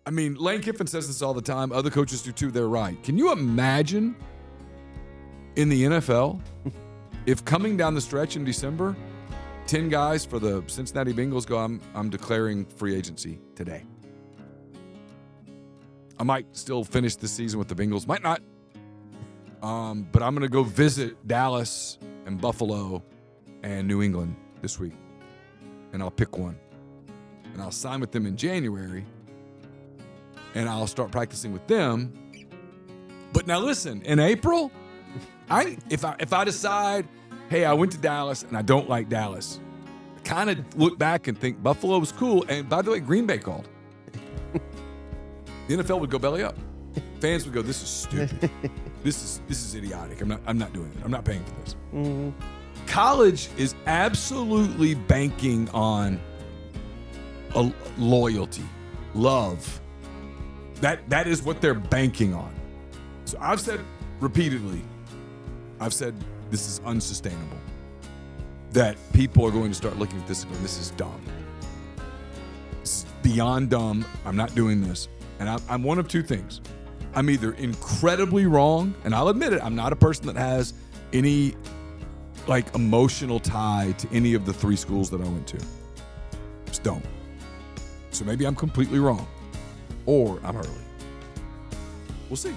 I mean, Lane Kiffin says this all the time. Other coaches do too. They're right. Can you imagine in the NFL if coming down the stretch in December, 10 guys for the Cincinnati Bengals go, I'm declaring free agency today. I might still finish the season with the Bengals. Might not. But I'm going to go visit Dallas and Buffalo and New England this week. And I'll pick one. And I'll sign with them in January. And I'll start practicing with them. But now listen, in April, if I decide, hey, I went to Dallas and I don't like Dallas, I kind of look back and think Buffalo was cool. And by the way, Green Bay called. The NFL would go belly up. Fans would go, this is stupid. This is idiotic. I'm not doing it. I'm not paying for this. Mm-hmm. College is absolutely banking on a loyalty, love. That is what they're banking on. So I've said repeatedly, this is unsustainable. That people are going to start looking at this and going, this is dumb. This is beyond dumb. I'm not doing this. And I'm one of two things. I'm either incredibly wrong, and I'll admit it, I'm not a person that has any emotional tie to any of the three schools that I went to. Just don't. So maybe I'm completely wrong. Or I'm early. We'll see.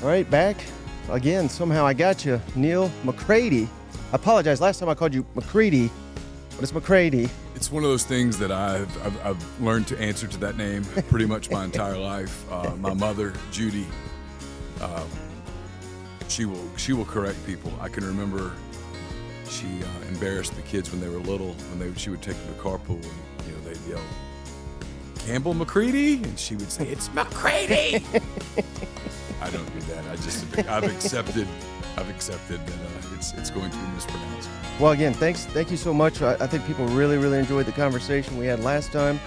All right, back again. Somehow I got you, Neal McCready. I apologize. Last time I called you McCready, but it's McCready. It's one of those things that I've learned to answer to that name pretty much my entire life. My mother, Judy, she will correct people. I can remember she embarrassed the kids when they were little. She would take them to carpool, and they'd yell, "Campbell McCready," and she would say, "It's McCready." I don't do that. I've accepted that it's going to be mispronounced. Well, again, thank you so much. I think people really, really enjoyed the conversation we had last time.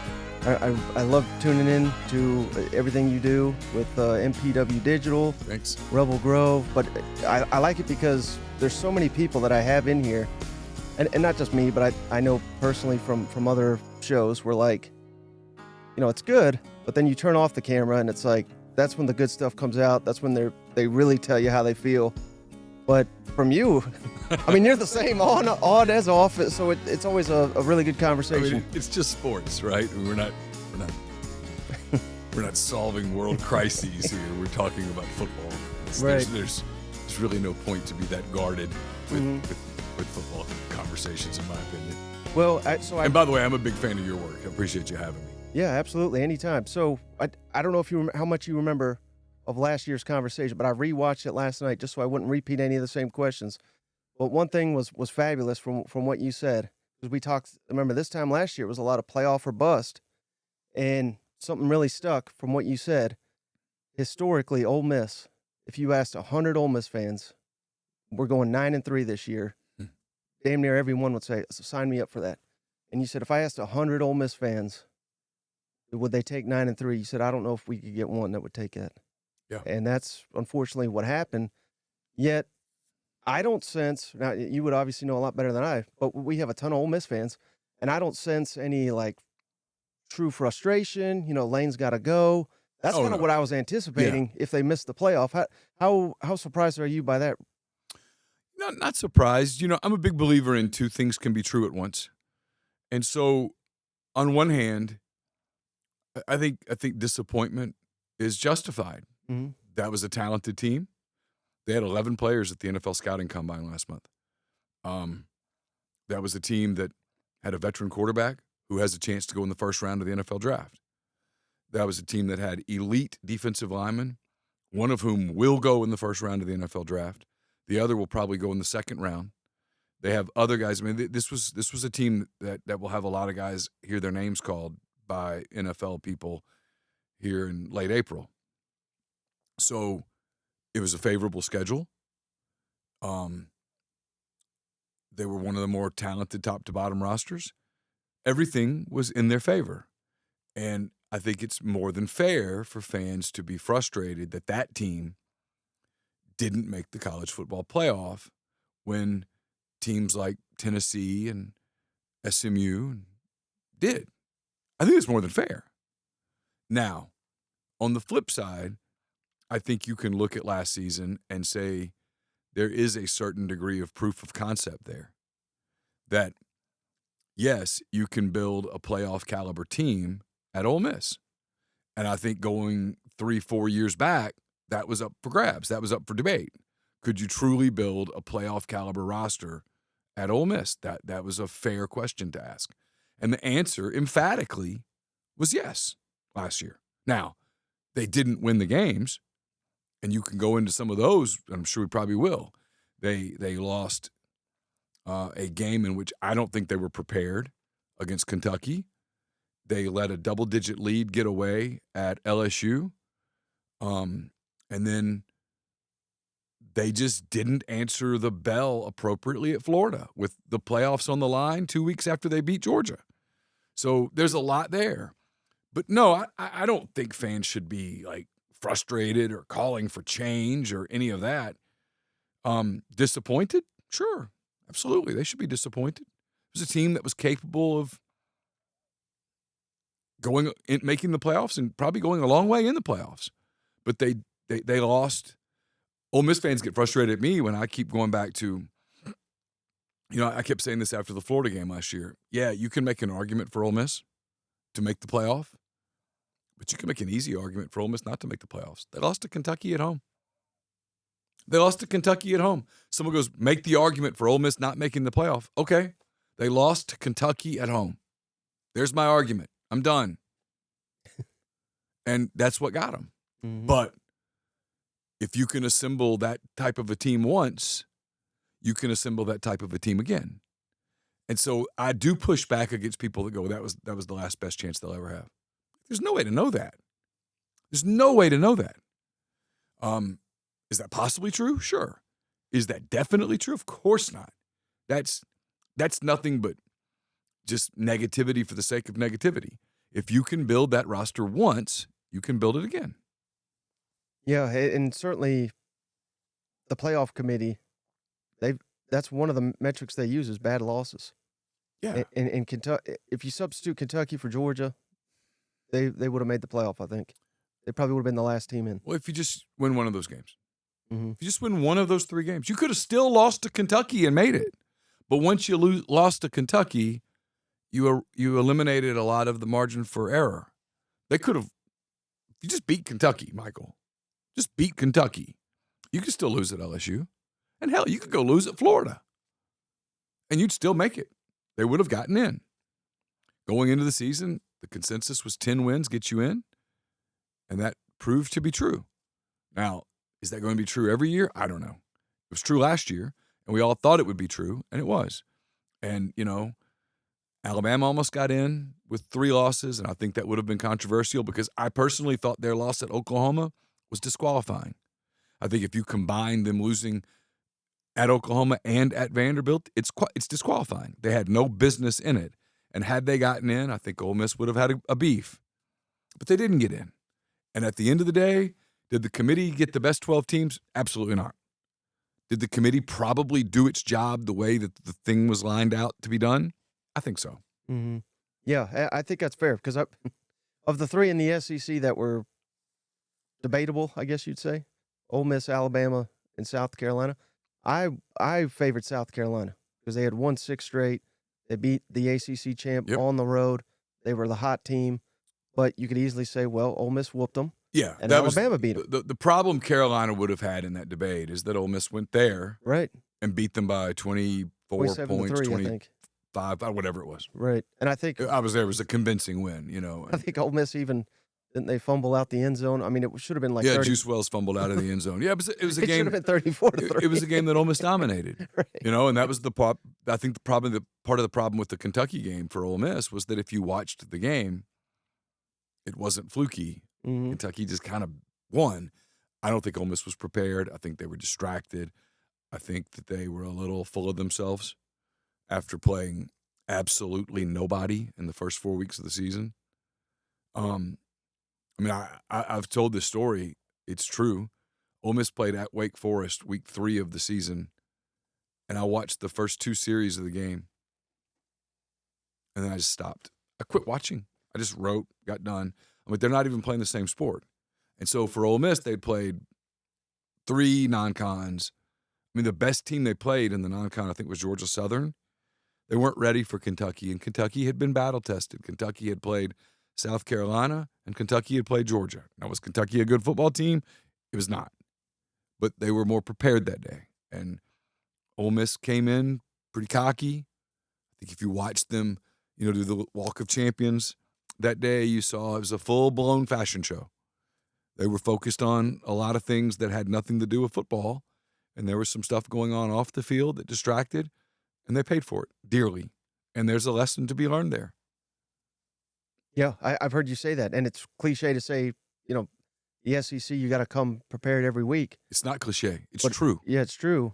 I love tuning in to everything you do with MPW Digital. Thanks. Rebel Grove. But I like it because there's so many people that I have in here, and not just me, but I know personally from other shows where it's good, but then you turn off the camera and it's like, that's when the good stuff comes out. That's when they really tell you how they feel. But from you, I mean, you're the same on as off, so it's always a really good conversation. I mean, it's just sports, right? We're not solving world crises here. We're talking about football. Right. There's really no point to be that guarded with football conversations, in my opinion. Well, and by the way, I'm a big fan of your work. I appreciate you having me. Yeah, absolutely. Anytime. So I don't know if how much you remember of last year's conversation, but I rewatched it last night just so I wouldn't repeat any of the same questions. But one thing was fabulous from what you said, because we talked, remember this time last year it was a lot of playoff or bust, and something really stuck from what you said. Historically, Ole Miss, if you asked 100 Ole Miss fans, we're going 9-3 this year, damn near everyone would say, sign me up for that. And you said, if I asked 100 Ole Miss fans, would they take 9-3? You said, I don't know if we could get one that would take that. Yeah. And that's unfortunately what happened. Yet, I don't sense, now you would obviously know a lot better than I, but we have a ton of Ole Miss fans, and I don't sense any true frustration. Lane's got to go. That's kind of what I was anticipating if they missed the playoff. How surprised are you by that? Not surprised. I'm a big believer in two things can be true at once. And so, on one hand, I think disappointment is justified. Mm-hmm. That was a talented team. They had 11 players at the NFL Scouting Combine last month. That was a team that had a veteran quarterback who has a chance to go in the first round of the NFL Draft. That was a team that had elite defensive linemen, one of whom will go in the first round of the NFL Draft. The other will probably go in the second round. They have other guys. I mean, this was a team that will have a lot of guys hear their names called by NFL people here in late April. So it was a favorable schedule. They were one of the more talented top to bottom rosters. Everything was in their favor. And I think it's more than fair for fans to be frustrated that team didn't make the college football playoff when teams like Tennessee and SMU did. I think it's more than fair. Now, on the flip side, I think you can look at last season and say there is a certain degree of proof of concept there. That, yes, you can build a playoff caliber team at Ole Miss. And I think going 3-4 years back, that was up for grabs. That was up for debate. Could you truly build a playoff caliber roster at Ole Miss? That was a fair question to ask. And the answer emphatically was yes last year. Now, they didn't win the games, and you can go into some of those, I'm sure we probably will. They lost a game in which I don't think they were prepared against Kentucky. They let a double-digit lead get away at LSU. And then they just didn't answer the bell appropriately at Florida with the playoffs on the line 2 weeks after they beat Georgia. So there's a lot there. But no, I don't think fans should be like frustrated or calling for change or any of that. Disappointed? Sure. Absolutely. They should be disappointed. It was a team that was capable of making the playoffs and probably going a long way in the playoffs. But they lost. Ole Miss fans get frustrated at me when I keep going back to, I kept saying this after the Florida game last year. Yeah, you can make an argument for Ole Miss to make the playoff, but you can make an easy argument for Ole Miss not to make the playoffs. They lost to Kentucky at home. Someone goes, make the argument for Ole Miss not making the playoff. Okay, they lost to Kentucky at home. There's my argument. I'm done. And that's what got them. Mm-hmm. But if you can assemble that type of a team once, you can assemble that type of a team again. And so I do push back against people that go, that was the last best chance they'll ever have. There's no way to know that. Is that possibly true? Sure. Is that definitely true? Of course not. That's nothing but just negativity for the sake of negativity. If you can build that roster once, you can build it again. Yeah, and certainly the playoff committee, that's one of the metrics they use is bad losses. Yeah. And Kentucky, if you substitute Kentucky for Georgia, they would have made the playoff, I think. They probably would have been the last team in. Well, if you just win one of those games. Mm-hmm. If you just win one of those 3 games, you could have still lost to Kentucky and made it. But once you lost to Kentucky, you eliminated a lot of the margin for error. They could have, if you just beat Kentucky, Michael, just beat Kentucky, you could still lose at LSU. And hell, you could go lose at Florida. And you'd still make it. They would have gotten in. Going into the season, the consensus was 10 wins get you in. And that proved to be true. Now, is that going to be true every year? I don't know. It was true last year, and we all thought it would be true, and it was. And, Alabama almost got in with 3 losses, and I think that would have been controversial because I personally thought their loss at Oklahoma was disqualifying. I think if you combine them losing at Oklahoma and at Vanderbilt, it's disqualifying. They had no business in it. And had they gotten in, I think Ole Miss would have had a beef. But they didn't get in. And at the end of the day, did the committee get the best 12 teams? Absolutely not. Did the committee probably do its job the way that the thing was lined out to be done? I think so. Mm-hmm. Yeah, I think that's fair because of the 3 in the SEC that were debatable, I guess you'd say, Ole Miss, Alabama, and South Carolina, I favored South Carolina because they had won 6 straight. They beat the ACC champ on the road. They were the hot team. But you could easily say, well, Ole Miss whooped them. Yeah, and Alabama beat them. The problem Carolina would have had in that debate is that Ole Miss went there and beat them by 24 points, 25, whatever it was. Right, and I think I was there. It was a convincing win, I think Ole Miss didn't they fumble out the end zone? I mean, it should have been like 30. Juice Wells fumbled out of the end zone. Yeah, it was a game. It should have been 34-3. It was a game that Ole Miss dominated. Right. And that was I think part of the problem with the Kentucky game for Ole Miss was that if you watched the game, it wasn't fluky. Mm-hmm. Kentucky just kind of won. I don't think Ole Miss was prepared. I think they were distracted. I think that they were a little full of themselves after playing absolutely nobody in the first 4 weeks of the season. I've told this story. It's true. Ole Miss played at Wake Forest week 3 of the season, and I watched the first 2 series of the game, and then I just stopped. I quit watching. I just wrote, got done. I mean, they're not even playing the same sport. And so for Ole Miss, they'd played 3 non-cons. I mean, the best team they played in the non-con, I think, was Georgia Southern. They weren't ready for Kentucky, and Kentucky had been battle-tested. Kentucky had played South Carolina, and Kentucky had played Georgia. Now, was Kentucky a good football team? It was not. But they were more prepared that day. And Ole Miss came in pretty cocky. I think if you watched them, do the Walk of Champions that day, you saw it was a full-blown fashion show. They were focused on a lot of things that had nothing to do with football, and there was some stuff going on off the field that distracted, and they paid for it dearly. And there's a lesson to be learned there. Yeah, I've heard you say that, and it's cliche to say, the SEC, you got to come prepared every week. It's not cliche. It's true. Yeah, it's true.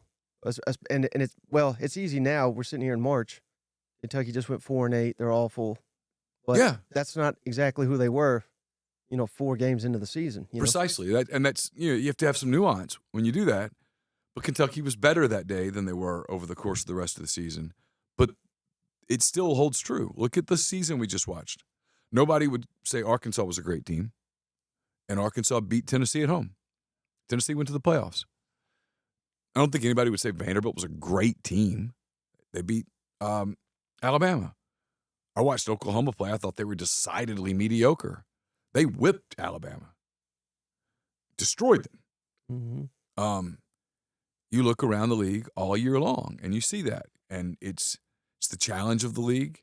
And it's easy now. We're sitting here in March. Kentucky just went 4-8. They're awful. But that's not exactly who they were, 4 games into the season. Precisely. That's you have to have some nuance when you do that. But Kentucky was better that day than they were over the course of the rest of the season. But it still holds true. Look at the season we just watched. Nobody would say Arkansas was a great team. And Arkansas beat Tennessee at home. Tennessee went to the playoffs. I don't think anybody would say Vanderbilt was a great team. They beat Alabama. I watched Oklahoma play. I thought they were decidedly mediocre. They whipped Alabama. Destroyed them. Mm-hmm. You look around the league all year long, and you see that. And it's the challenge of the league.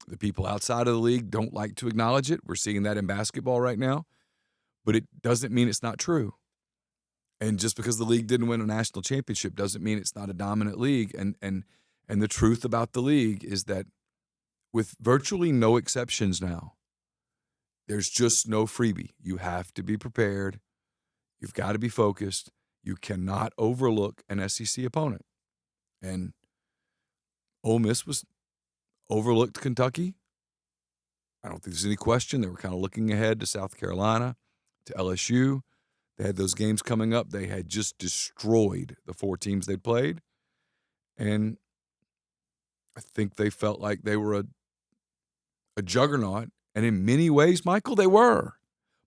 The people outside of the league don't like to acknowledge it. We're seeing that in basketball right now. But it doesn't mean it's not true. And just because the league didn't win a national championship doesn't mean it's not a dominant league. And the truth about the league is that with virtually no exceptions now, there's just no freebie. You have to be prepared. You've got to be focused. You cannot overlook an SEC opponent. And Ole Miss was overlooked Kentucky. I don't think there's any question. They were kind of looking ahead to South Carolina, to LSU. They had those games coming up. They had just destroyed the 4 teams they'd played. And I think they felt like they were a juggernaut. And in many ways, Michael, they were.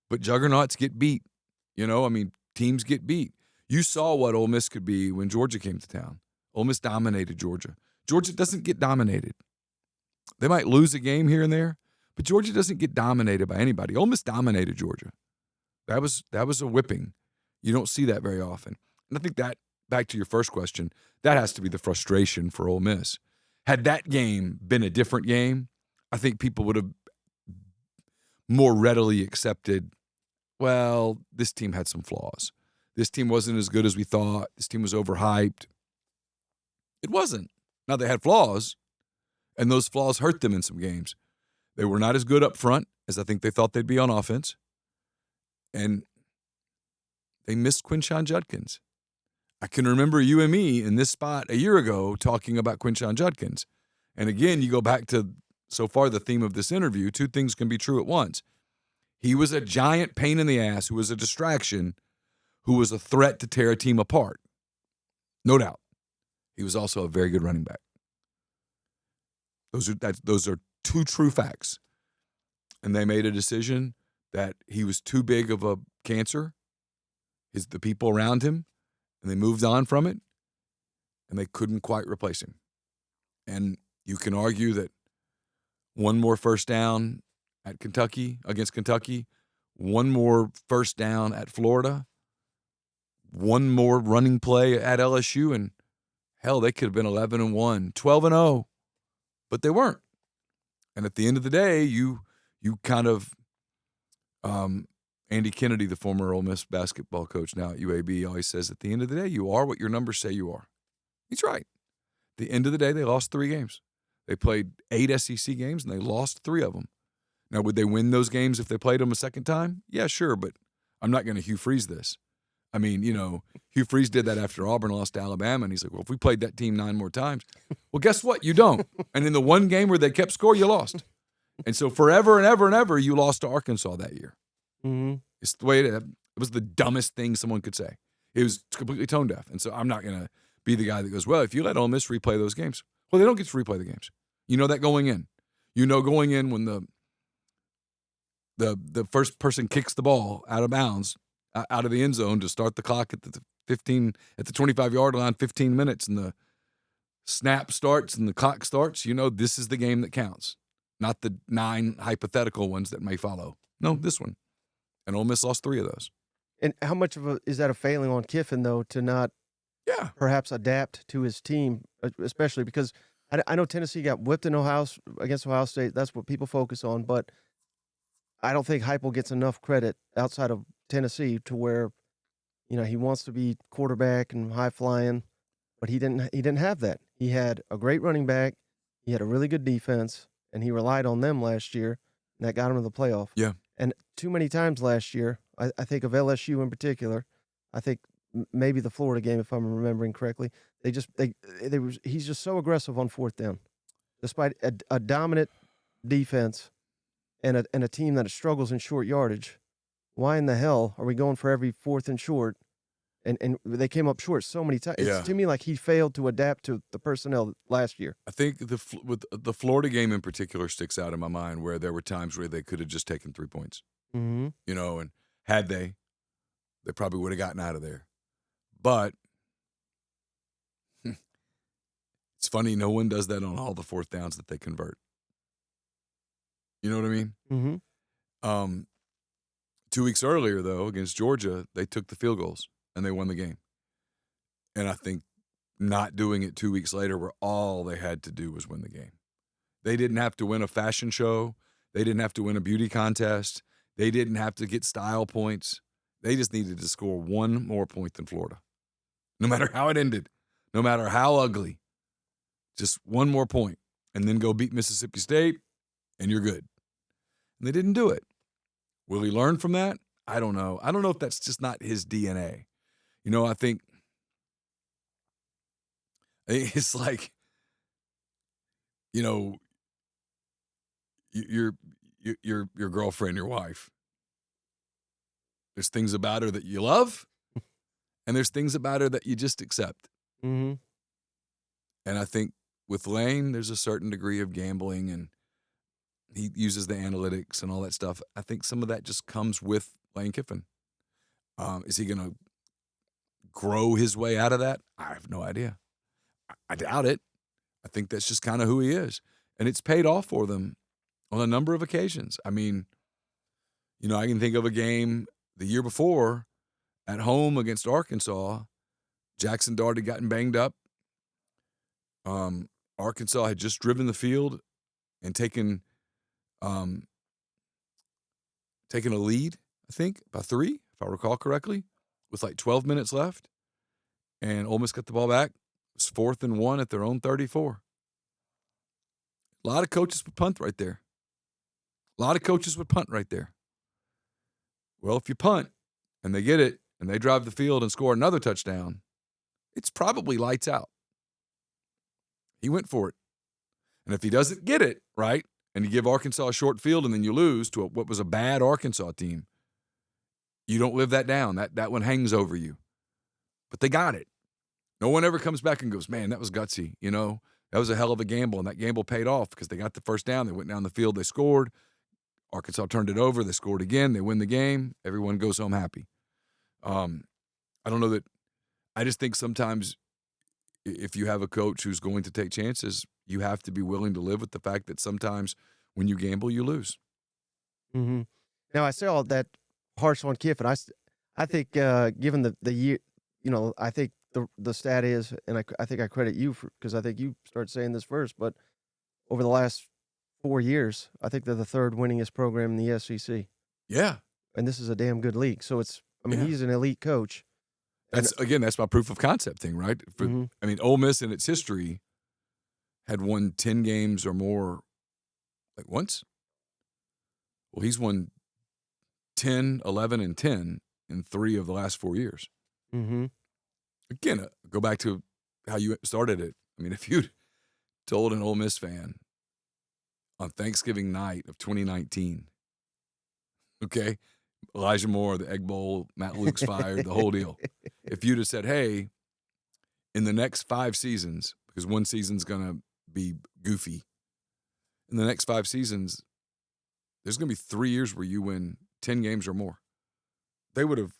But juggernauts get beat. Teams get beat. You saw what Ole Miss could be when Georgia came to town. Ole Miss dominated Georgia. Georgia doesn't get dominated. They might lose a game here and there, but Georgia doesn't get dominated by anybody. Ole Miss dominated Georgia. That was a whipping. You don't see that very often. And I think that, back to your first question, that has to be the frustration for Ole Miss. Had that game been a different game, I think people would have more readily accepted, well, this team had some flaws. This team wasn't as good as we thought. This team was overhyped. It wasn't. Now, they had flaws, and those flaws hurt them in some games. They were not as good up front as I think they thought they'd be on offense. And they missed Quinshon Judkins. I can remember you and me in this spot a year ago talking about Quinshon Judkins. And again, you go back to, so far, the theme of this interview, 2 things can be true at once. He was a giant pain in the ass who was a distraction, who was a threat to tear a team apart. No doubt. He was also a very good running back. Those are 2 true facts. And they made a decision that he was too big of a cancer, the people around him, and they moved on from it, and they couldn't quite replace him. And you can argue that one more first down against Kentucky, one more first down at Florida, one more running play at LSU, and hell, they could have been 11-1, 12-0, but they weren't. And at the end of the day, you kind of Andy Kennedy, the former Ole Miss basketball coach now at UAB, always says at the end of the day, you are what your numbers say you are. He's right. At the end of the day, they lost 3 games. They played 8 SEC games, and they lost 3 of them. Now, would they win those games if they played them a second time? Yeah, sure, but I'm not going to Hugh Freeze this. I mean, Hugh Freeze did that after Auburn lost to Alabama, and he's like, well, if we played that team 9 more times, well, guess what? You don't. And in the one game where they kept score, you lost. And so forever and ever and ever, you lost to Arkansas that year. Mm-hmm. It's the way it was the dumbest thing someone could say. It was completely tone deaf. And so I'm not going to be the guy that goes, well, if you let Ole Miss replay those games, well, they don't get to replay the games. You know that going in. You know going in when the first person kicks the ball out of bounds, out of the end zone to start the clock at the 25-yard line, 15 minutes, and the snap starts and the clock starts, you know this is the game that counts, not the 9 hypothetical ones that may follow. No, this one. And Ole Miss lost 3 of those. And how much is that a failing on Kiffin, though, to not perhaps adapt to his team, especially because I know Tennessee got whipped in against Ohio State. That's what people focus on. But I don't think Heupel gets enough credit outside of Tennessee to where, he wants to be quarterback and high flying, but he didn't have that. He had a great running back. He had a really good defense, and he relied on them last year, and that got him to the playoff. Yeah. And too many times last year, I think of LSU in particular. I think maybe the Florida game, if I'm remembering correctly. He's just so aggressive on 4th down, despite a dominant defense and a team that struggles in short yardage. Why in the hell are we going for every 4th and short? And they came up short so many times. Yeah. It's to me like he failed to adapt to the personnel last year. I think with the Florida game in particular sticks out in my mind, where there were times where they could have just taken 3 points. Mm-hmm. And had they probably would have gotten out of there. But it's funny, no one does that on all the 4th downs that they convert. You know what I mean? Mm-hmm. 2 weeks earlier, though, against Georgia, they took the field goals and they won the game. And I think not doing it 2 weeks later, where all they had to do was win the game. They didn't have to win a fashion show. They didn't have to win a beauty contest. They didn't have to get style points. They just needed to score 1 more point than Florida. No matter how it ended, no matter how ugly, just 1 more point, and then go beat Mississippi State, and you're good. And they didn't do it. Will he learn from that? I don't know. I don't know if that's just not his DNA. I think it's like, your girlfriend, your wife. There's things about her that you love, and there's things about her that you just accept. Mm-hmm. And I think with Lane, there's a certain degree of gambling, and he uses the analytics and all that stuff. I think some of that just comes with Lane Kiffin. Is he going to grow his way out of that? I have no idea. I doubt it. I think that's just kind of who he is. And it's paid off for them on a number of occasions. I mean, I can think of a game the year before at home against Arkansas. Jackson Dart had gotten banged up. Arkansas had just driven the field and taken a lead, I think, by 3, if I recall correctly, with like 12 minutes left. And Ole Miss got the ball back. It was 4th and 1 at their own 34. A lot of coaches would punt right there. Well, if you punt and they get it and they drive the field and score another touchdown, it's probably lights out. He went for it. And if he doesn't get it, right, and you give Arkansas a short field and then you lose to what was a bad Arkansas team, you don't live that down. That one hangs over you. But they got it. No one ever comes back and goes, man, that was gutsy. That was a hell of a gamble, and that gamble paid off because they got the first down. They went down the field. They scored. Arkansas turned it over. They scored again. They win the game. Everyone goes home happy. I don't know that – I just think sometimes if you have a coach who's going to take chances, you have to be willing to live with the fact that sometimes when you gamble, you lose. Mm-hmm. Now, I say all that harsh on Kiffin. I think given the year, I think the stat is, and I think I credit you because I think you started saying this first, but over the last 4 years, I think they're the 3rd winningest program in the SEC. Yeah. And this is a damn good league. So he's an elite coach. That's my proof of concept thing, right? Ole Miss in its history had won 10 games or more like once. Well, he's won 10, 11, and 10 in 3 of the last 4 years. Mm-hmm. Again, go back to how you started it. If you'd told an Ole Miss fan on Thanksgiving night of 2019, okay, Elijah Moore, the Egg Bowl, Matt Luke's fired, the whole deal. If you'd have said, hey, in the next 5 seasons, because one season's going to be goofy, in the next 5 seasons, there's going to be 3 years where you win 10 games or more. They would have,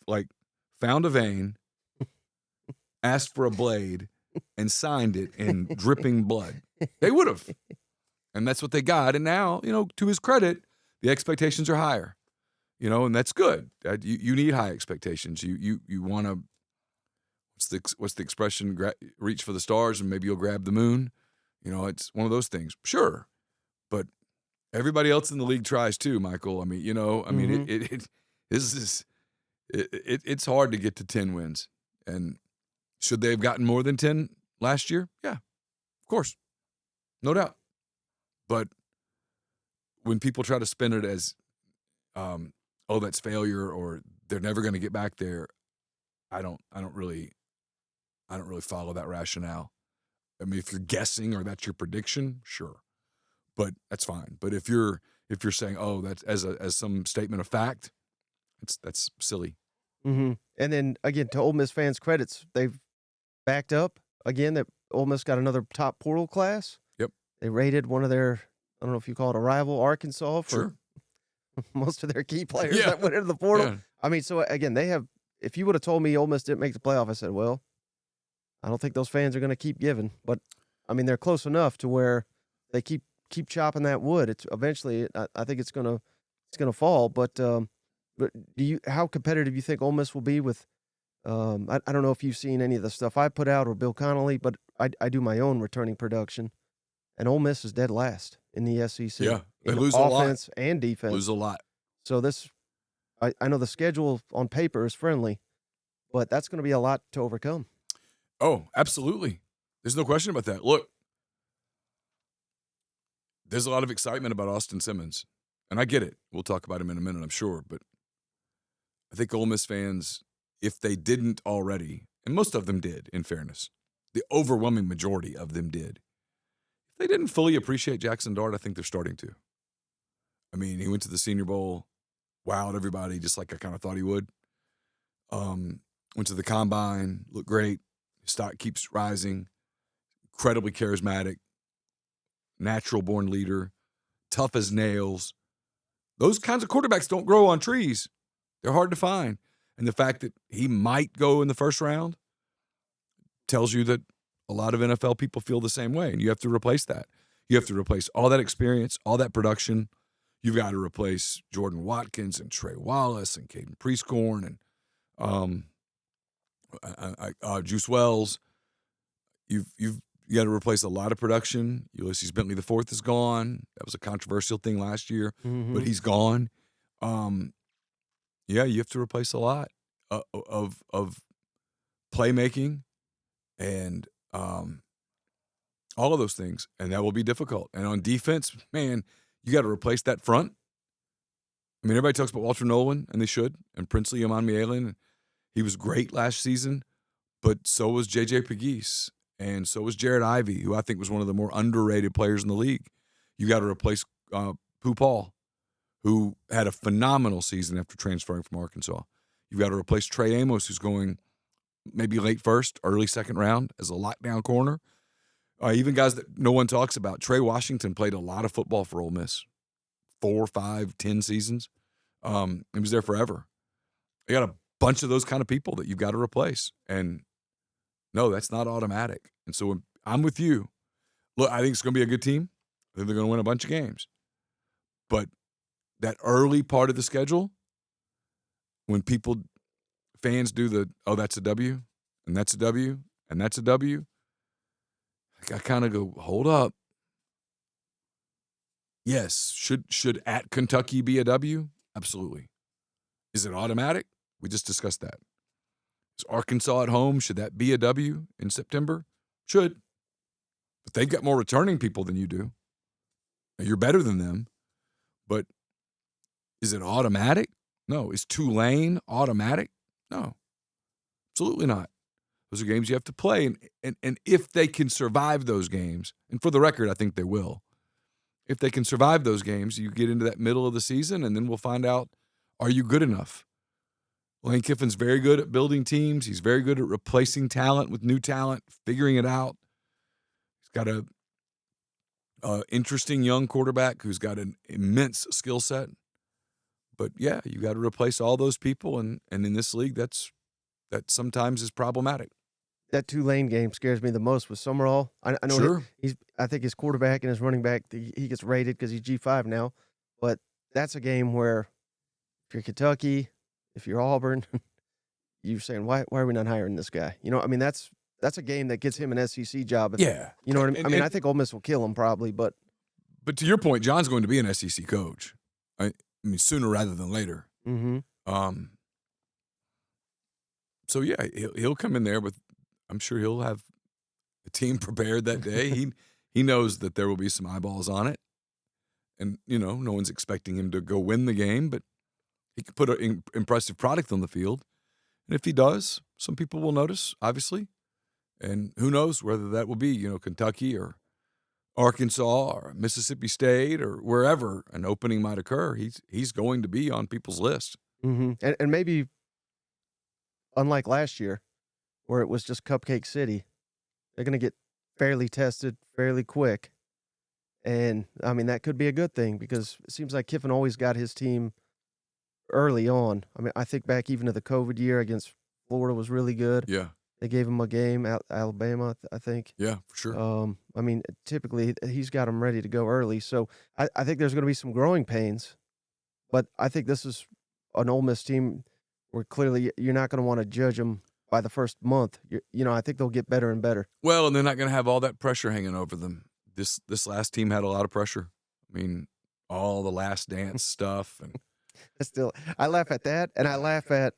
found a vein, asked for a blade, and signed it in dripping blood. They would have. And that's what they got. And now, to his credit, the expectations are higher. And that's good. You need high expectations. You want to, what's the expression? Reach for the stars and maybe you'll grab the moon. It's one of those things. Sure. But everybody else in the league tries too, Michael. It's hard to get to 10 wins. And should they have gotten more than 10 last year? Yeah, of course. No doubt. But when people try to spin it as, that's failure or they're never going to get back there, I don't really follow that rationale. I mean, if you're guessing or that's your prediction, sure. But that's fine. But if you're saying, that's as some statement of fact, that's silly. Mm-hmm. And then again, to Ole Miss fans' credits, they've backed up again that Ole Miss got another top portal class. Yep. They rated one of their, I don't know if you call it a rival, Arkansas, for sure. most of their key players that went into the portal. Yeah. I mean, so again, they have. If you would have told me Ole Miss didn't make the playoff, I said, well, I don't think those fans are going to keep giving. But I mean, they're close enough to where they keep chopping that wood. It's eventually, I think it's gonna fall. But how competitive you think Ole Miss will be with? I don't know if you've seen any of the stuff I put out or Bill Connolly, but I do my own returning production, and Ole Miss is dead last in the SEC. Yeah, they lose a lot. Offense and defense. Lose a lot. So I know the schedule on paper is friendly, but that's going to be a lot to overcome. Oh, absolutely. There's no question about that. Look, there's a lot of excitement about Austin Simmons, and I get it. We'll talk about him in a minute, I'm sure. But I think Ole Miss fans, if they didn't already, and most of them did, in fairness, the overwhelming majority of them did, if they didn't fully appreciate Jackson Dart, I think they're starting to. I mean, he went to the Senior Bowl, wowed everybody just like I kind of thought he would. Went to the Combine, looked great. His stock keeps rising. Incredibly charismatic. Natural-born leader. Tough as nails. Those kinds of quarterbacks don't grow on trees. They're hard to find. And the fact that he might go in the first round tells you that a lot of NFL people feel the same way, and you have to replace that. You have to replace all that experience, all that production. You've got to replace Jordan Watkins and Trey Wallace and Caden Prieskorn and Juice Wells. You've got to replace a lot of production. Ulysses Bentley IV is gone. That was a controversial thing last year, but he's gone. You have to replace a lot of playmaking and all of those things, and that will be difficult. And on defense, man, you got to replace that front. I mean, everybody talks about Walter Nolan, and they should, and Princely Iman-Mielen. He was great last season, but so was J.J. Pegues, and so was Jared Ivey, who I think was one of the more underrated players in the league. You got to replace Pooh Paul, who had a phenomenal season after transferring from Arkansas. You've got to replace Trey Amos, who's going maybe late first, early second round as a lockdown corner. Even guys that no one talks about. Trey Washington played a lot of football for Ole Miss, 4, 5, 10 seasons. He was there forever. You got a bunch of those kind of people that you've got to replace. And no, that's not automatic. And so I'm with you. Look, I think it's going to be a good team. I think they're going to win a bunch of games. But that early part of the schedule, when fans do that's a W, and that's a W, and that's a W, I kind of go, hold up. Yes, should at Kentucky be a W? Absolutely. Is it automatic? We just discussed that. Is Arkansas at home? Should that be a W in September? Should. But they've got more returning people than you do. Now, you're better than them. But is it automatic? No. Is Tulane automatic? No. Absolutely not. Those are games you have to play. And if they can survive those games, and for the record, I think they will, if they can survive those games, you get into that middle of the season, and then we'll find out, are you good enough? Lane Kiffin's very good at building teams. He's very good at replacing talent with new talent, figuring it out. He's got a interesting young quarterback who's got an immense skill set. But, yeah, you got to replace all those people, and in this league, that sometimes is problematic. That Tulane game scares me the most with Summerall. I know Sure. I think his quarterback and his running back, he gets rated because he's G5 now. But that's a game where if you're Kentucky, if you're Auburn, you're saying, why are we not hiring this guy? You know, I mean, that's a game that gets him an SEC job. Yeah. You know what I mean? I think Ole Miss will kill him probably, but to your point, John's going to be an SEC coach. I mean, sooner rather than later. mm-hmm. So, yeah, he'll come in there with – I'm sure he'll have a team prepared that day. He knows that there will be some eyeballs on it. And, no one's expecting him to go win the game, but he can put an impressive product on the field. And if he does, some people will notice, obviously. And who knows whether that will be, Kentucky or Arkansas or Mississippi State or wherever an opening might occur. He's going to be on people's list. Mm-hmm. And maybe unlike last year where it was just Cupcake City, they're going to get fairly tested fairly quick. And, I mean, that could be a good thing because it seems like Kiffin always got his team early on. I mean, I think back even to the COVID year against Florida was really good. Yeah. They gave him a game at Alabama, I think. Yeah, for sure. I mean, typically he's got them ready to go early. So I think there's going to be some growing pains. But I think this is an Ole Miss team where clearly you're not going to want to judge them by the first month. I think they'll get better and better. Well, and they're not going to have all that pressure hanging over them. This last team had a lot of pressure. I mean, all the last dance stuff. And still, I laugh at that, and I laugh at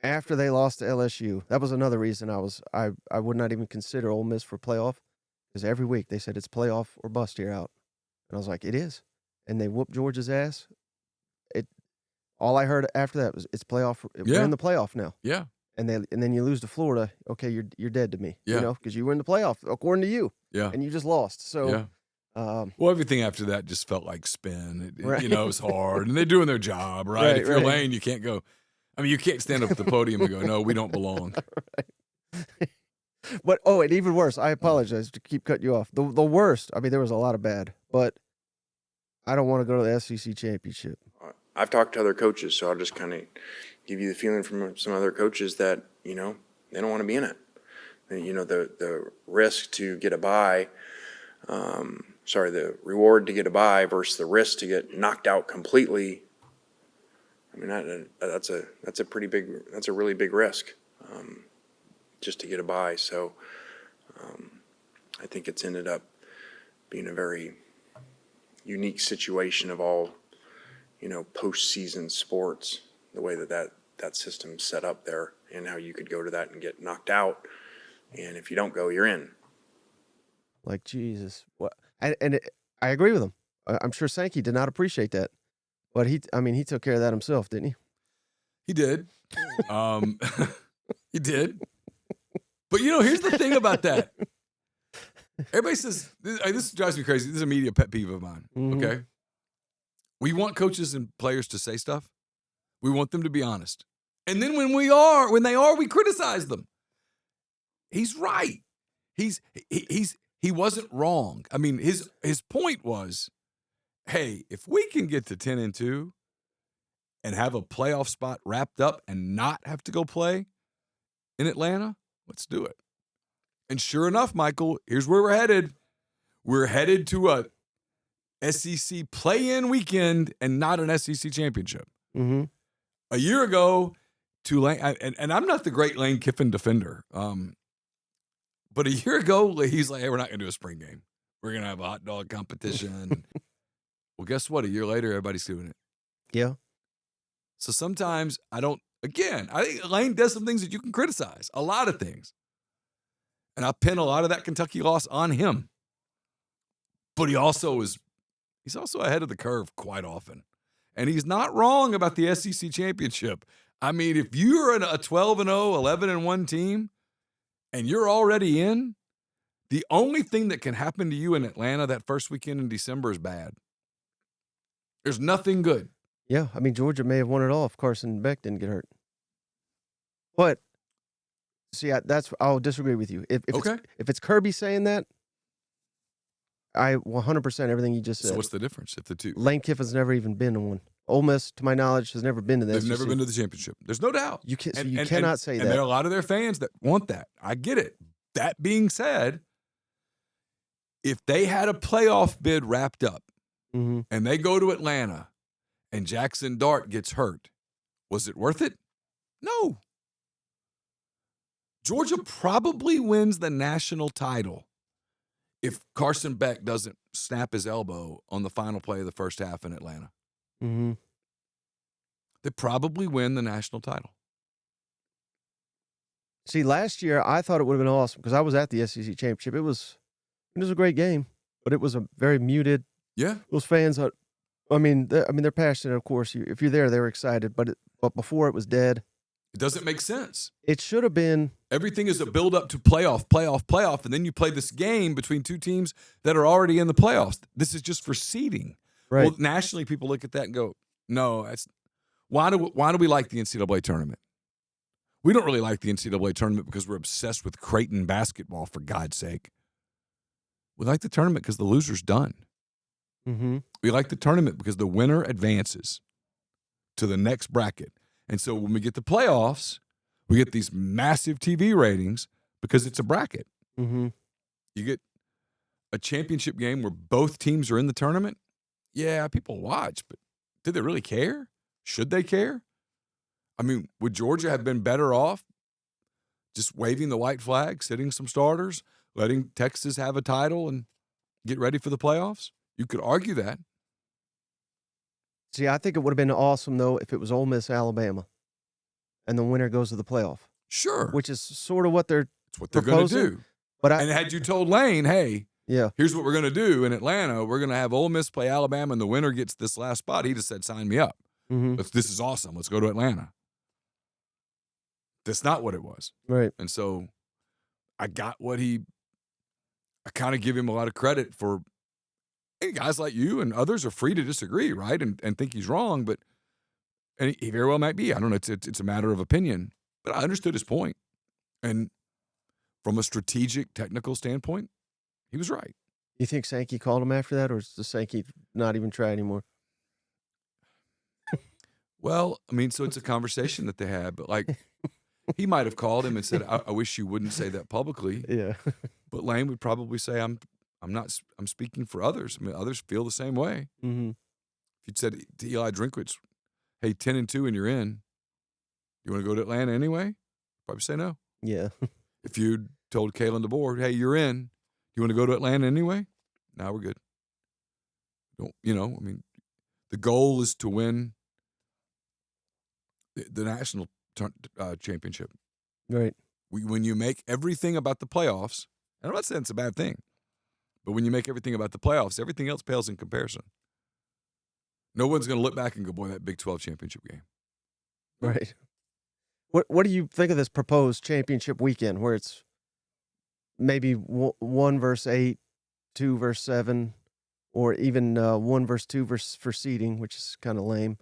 after they lost to LSU. That was another reason I would not even consider Ole Miss for playoff because every week they said it's playoff or bust here out, and I was like, it is, and they whooped Georgia's ass. All I heard after that was it's playoff. We're in the playoff now. Yeah. And then you lose to Florida. Okay, you're dead to me. Yeah. Because you were in the playoff according to you. Yeah. And you just lost. So. Yeah. Well, everything after that just felt like spin. Right. It was hard, and they're doing their job, right? If you're Lane, you can't go. I mean, you can't stand up at the podium and go, "No, we don't belong." Right. But and even worse. I apologize to keep cutting you off. The worst. I mean, there was a lot of bad, but I don't want to go to the SEC championship. I've talked to other coaches, so I'll just kind of give you the feeling from some other coaches that they don't want to be in it. The risk to get a bye. The reward to get a bye versus the risk to get knocked out completely. I mean, that's a really big risk, just to get a bye. So, I think it's ended up being a very unique situation of all, postseason sports, the way that system's set up there and how you could go to that and get knocked out. And if you don't go, you're in. Like, Jesus. What? I agree with him. I'm sure Sankey did not appreciate that. But he took care of that himself, didn't he? He did. He did. But, here's the thing about that. Everybody says, this drives me crazy. This is a media pet peeve of mine, okay? We want coaches and players to say stuff. We want them to be honest. And then when they are, we criticize them. He's right. He wasn't wrong. I mean, his point was, hey, if we can get to 10-2 and have a playoff spot wrapped up and not have to go play in Atlanta, let's do it. And sure enough, Michael, here's where we're headed. We're headed to a SEC play-in weekend and not an SEC championship. Mm-hmm. A year ago, Tulane, and I'm not the great Lane Kiffin defender, but a year ago, he's like, hey, we're not going to do a spring game. We're going to have a hot dog competition. Well, guess what? A year later, everybody's doing it. Yeah. So sometimes I think Lane does some things that you can criticize, a lot of things. And I pin a lot of that Kentucky loss on him. But he's also ahead of the curve quite often. And he's not wrong about the SEC championship. I mean, if you're a 12-0, 11-1 team, and you're already in, the only thing that can happen to you in Atlanta that first weekend in December is bad. There's nothing good. Yeah, I mean, Georgia may have won it all if Carson Beck didn't get hurt. But see, I'll disagree with you. If Okay. it's Kirby saying that, I 100% everything you just said. So what's the difference if the two? Lane Kiffin's never even been to one. Ole Miss, to my knowledge, has never been to the They've SEC. never been to the championship. There's no doubt. You cannot say that. And there are a lot of their fans that want that. I get it. That being said, if they had a playoff bid wrapped up Mm-hmm. and they go to Atlanta and Jackson Dart gets hurt, was it worth it? No. Georgia probably wins the national title if Carson Beck doesn't snap his elbow on the final play of the first half in Atlanta. Mm-hmm. They probably win the national title. See, last year I thought it would have been awesome because I was at the SEC championship. It was a great game, but it was a very muted. Yeah. Those fans are, they're passionate. Of course, if you're there, they were excited. But before it was dead. It doesn't make sense. It should have been. Everything is a build up to playoff, and then you play this game between two teams that are already in the playoffs. This is just for seeding. Right. Well, nationally, people look at that and go, "No, that's why do we like the NCAA tournament? We don't really like the NCAA tournament because we're obsessed with Creighton basketball. For God's sake, we like the tournament because the loser's done. Mm-hmm. We like the tournament because the winner advances to the next bracket." And so when we get the playoffs, we get these massive TV ratings because it's a bracket. Mm-hmm. You get a championship game where both teams are in the tournament. Yeah, people watch, but did they really care? Should they care? I mean, would Georgia have been better off just waving the white flag, sitting some starters, letting Texas have a title and get ready for the playoffs? You could argue that. See, I think it would have been awesome, though, if it was Ole Miss, Alabama, and the winner goes to the playoff. Sure. Which is sort of what they're going to do. But and had you told Lane, hey, yeah, here's what we're going to do in Atlanta. We're going to have Ole Miss play Alabama, and the winner gets this last spot. He just said, sign me up. Mm-hmm. This is awesome. Let's go to Atlanta. That's not what it was. Right. And so I kind of give him a lot of credit for, hey, guys like you and others are free to disagree, right? And think he's wrong, and he very well might be. I don't know. It's a matter of opinion. But I understood his point. And from a strategic, technical standpoint, he was right. You think Sankey called him after that, or does Sankey not even try anymore? Well, I mean, so it's a conversation that they had, but like he might have called him and said, I wish you wouldn't say that publicly. Yeah. But Lane would probably say, I'm speaking for others. I mean, others feel the same way. Mm-hmm. If you'd said to Eli Drinkwitz, hey, 10-2 and you're in, you want to go to Atlanta anyway? Probably say no. Yeah. If you'd told Kalen DeBoer, hey, you're in, you want to go to Atlanta anyway? Now we're good. The goal is to win the national championship. Right. When you make everything about the playoffs, and I'm not saying it's a bad thing, but when you make everything about the playoffs, everything else pales in comparison. No one's going to look back and go, boy, that Big 12 championship game. Right. What do you think of this proposed championship weekend where it's maybe 1 versus 8, 2 versus 7, or even 1 versus 2 versus for seeding, which is kind of lame.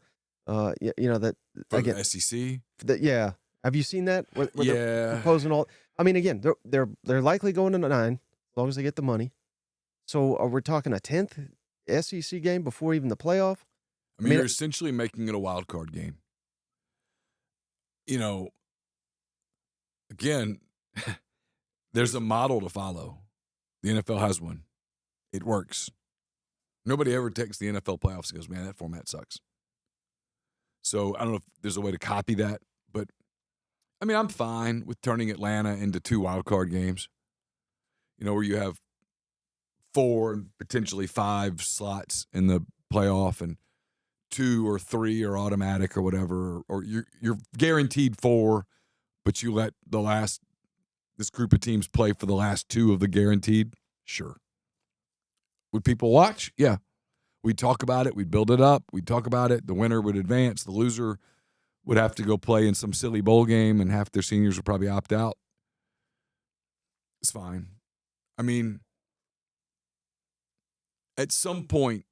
That For again, the SEC. Yeah. Have you seen that? Where Yeah. they're proposing all. I mean, again, they're likely going to 9 as long as they get the money. So are we talking a 10th SEC game before even the playoff? I mean, you're essentially making it a wild card game. Again, there's a model to follow. The NFL has one. It works. Nobody ever takes the NFL playoffs and goes, man, that format sucks. So I don't know if there's a way to copy that, but I mean, I'm fine with turning Atlanta into 2 wild card games, where you have 4 and potentially 5 slots in the playoff and 2 or 3 are automatic or whatever, or you're guaranteed 4, but you let this group of teams play for the last 2 of the guaranteed. Sure. Would people watch? Yeah. We'd talk about it. We'd build it up. We'd talk about it. The winner would advance. The loser would have to go play in some silly bowl game, and half their seniors would probably opt out. It's fine. I mean, at some point,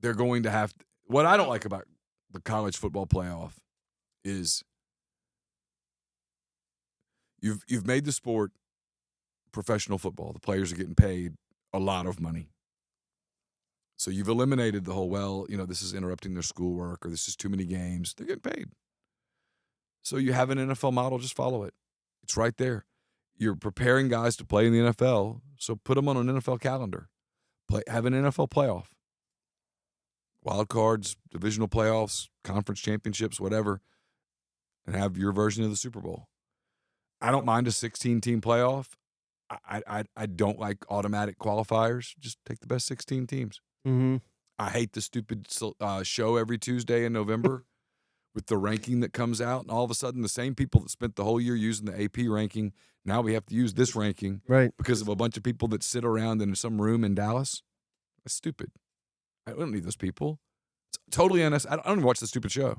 they're going to have to. – what I don't like about the college football playoff is You've made the sport professional football. The players are getting paid a lot of money. So you've eliminated the whole, well, this is interrupting their schoolwork or this is too many games. They're getting paid. So you have an NFL model, just follow it. It's right there. You're preparing guys to play in the NFL, so put them on an NFL calendar. Have an NFL playoff. Wild cards, divisional playoffs, conference championships, whatever, and have your version of the Super Bowl. I don't mind a 16-team playoff. I don't like automatic qualifiers. Just take the best 16 teams. Mm-hmm. I hate the stupid show every Tuesday in November with the ranking that comes out, and all of a sudden the same people that spent the whole year using the AP ranking, now we have to use this ranking because of a bunch of people that sit around in some room in Dallas. That's stupid. I don't need those people. It's totally unnecessary. I don't even watch the stupid show.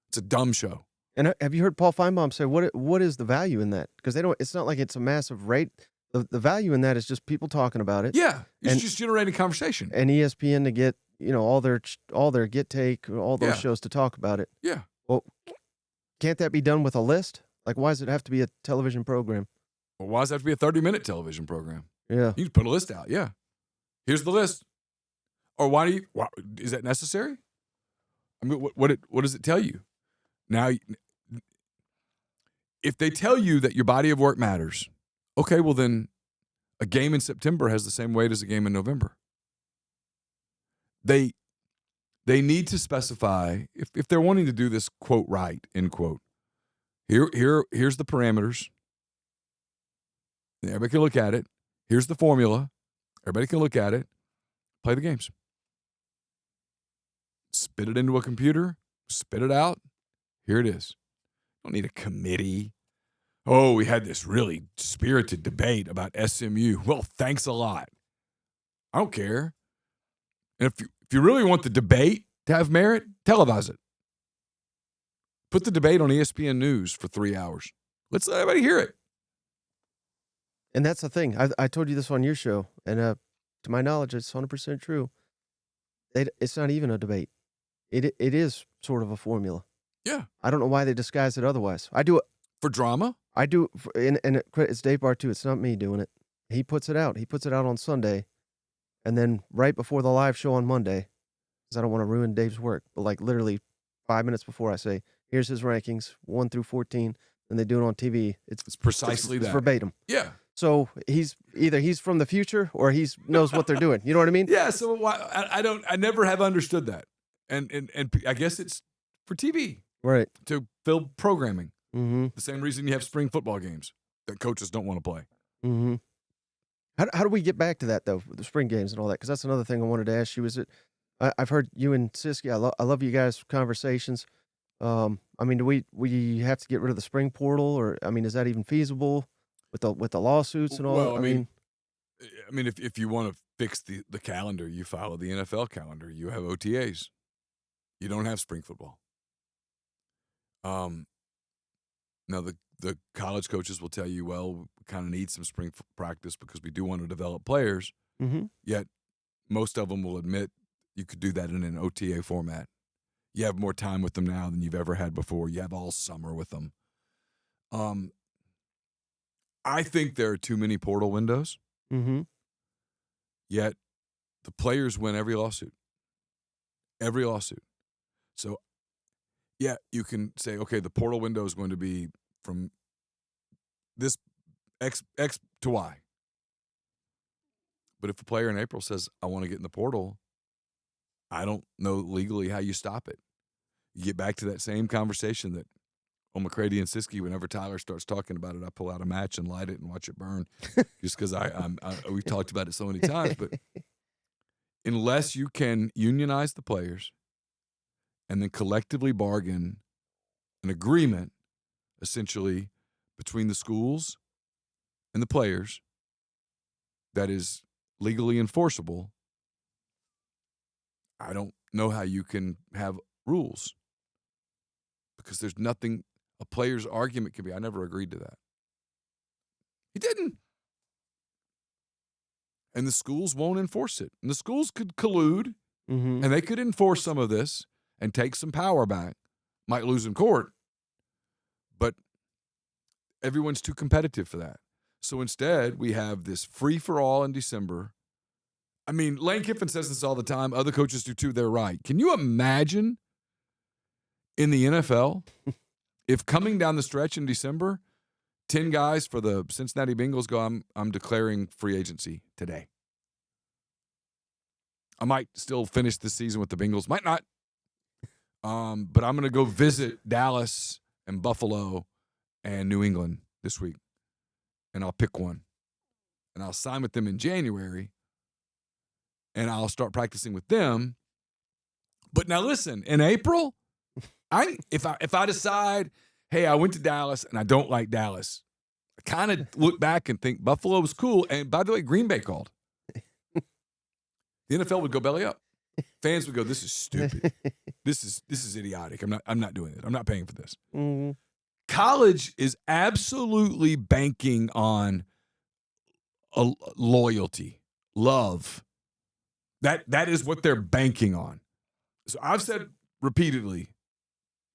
It's a dumb show. And have you heard Paul Feinbaum say what is the value in that? Because it's not like it's a massive rate. The value in that is just people talking about it. Yeah, it's just generating conversation. And ESPN to get all their get take, all those shows to talk about it. Yeah. Well, can't that be done with a list? Like, why does it have to be a television program? Well, why does it have to be a 30-minute television program? Yeah. You just put a list out. Yeah. Here's the list. Or why is that necessary? I mean, what does it tell you? Now, if they tell you that your body of work matters, okay, well then a game in September has the same weight as a game in November. They need to specify, if they're wanting to do this quote right, end quote, here's the parameters. Everybody can look at it. Here's the formula. Everybody can look at it. Play the games. Spit it into a computer. Spit it out. Here it is. Don't need a committee. Oh, we had this really spirited debate about SMU. Well, thanks a lot. I don't care. And if you really want the debate to have merit, televise it. Put the debate on ESPN News for 3 hours. Let's let everybody hear it. And that's the thing. I told you this on your show, and to my knowledge, it's 100% true. It's not even a debate. It is sort of a formula. Yeah. I don't know why they disguise it otherwise. I do it for drama. I do, and it's Dave Barr too. It's not me doing it. He puts it out. He puts it out on Sunday, and then right before the live show on Monday, because I don't want to ruin Dave's work, but like literally 5 minutes before I say, here's his rankings, 1 through 14, and they do it on TV. It's precisely that. It's verbatim. Yeah. So he's from the future or he knows what they're doing. You know what I mean? Yeah. So I never have understood that, and I guess it's for TV, right? To fill programming. Mm-hmm. The same reason you have spring football games that coaches don't want to play. Mm-hmm. How do we get back to that though? The spring games and all that, because that's another thing I wanted to ask you. Is it? I've heard you and Siskey. I love you guys' conversations. I mean, do we have to get rid of the spring portal, or I mean, is that even feasible with the lawsuits and all? Well, I mean, if you want to fix the calendar, you follow the NFL calendar. You have OTAs. You don't have spring football. Now the college coaches will tell you, well, we kind of need some spring practice because we do want to develop players. Mm-hmm. Yet most of them will admit you could do that in an OTA format. You have more time with them now than you've ever had before. You have all summer with them. I think there are too many portal windows. Mm-hmm. Yet the players win every lawsuit. Every lawsuit. So, yeah, you can say, okay, the portal window is going to be from this X to Y. But if a player in April says, I want to get in the portal, I don't know legally how you stop it. You get back to that same conversation that Ole McCready and Siskey, whenever Tyler starts talking about it, I pull out a match and light it and watch it burn just because we've talked about it so many times. But unless you can unionize the players and then collectively bargain an agreement, essentially, between the schools and the players that is legally enforceable, I don't know how you can have rules, because there's nothing a player's argument can be. I never agreed to that. He didn't. And the schools won't enforce it. And the schools could collude, mm-hmm. and they could enforce some of this and take some power back. Might lose in court, but Everyone's too competitive for that. So instead, we have this free-for-all in December. I mean, Lane Kiffin says this all the time. Other coaches do too. They're right. Can you imagine in the NFL if coming down the stretch in December, 10 guys for the Cincinnati Bengals go, I'm declaring free agency today. I might still finish the season with the Bengals. Might not. But I'm going to go visit Dallas and Buffalo and New England this week. And I'll pick one. And I'll sign with them in January. And I'll start practicing with them. But now listen, in April, if I decide, hey, I went to Dallas and I don't like Dallas, I kind of look back and think Buffalo was cool. And by the way, Green Bay called. The NFL would go belly up. Fans would go, this is stupid. This is idiotic. I'm not doing it. I'm not paying for this. Mm-hmm. College is absolutely banking on loyalty, love. That is what they're banking on. So I've said repeatedly,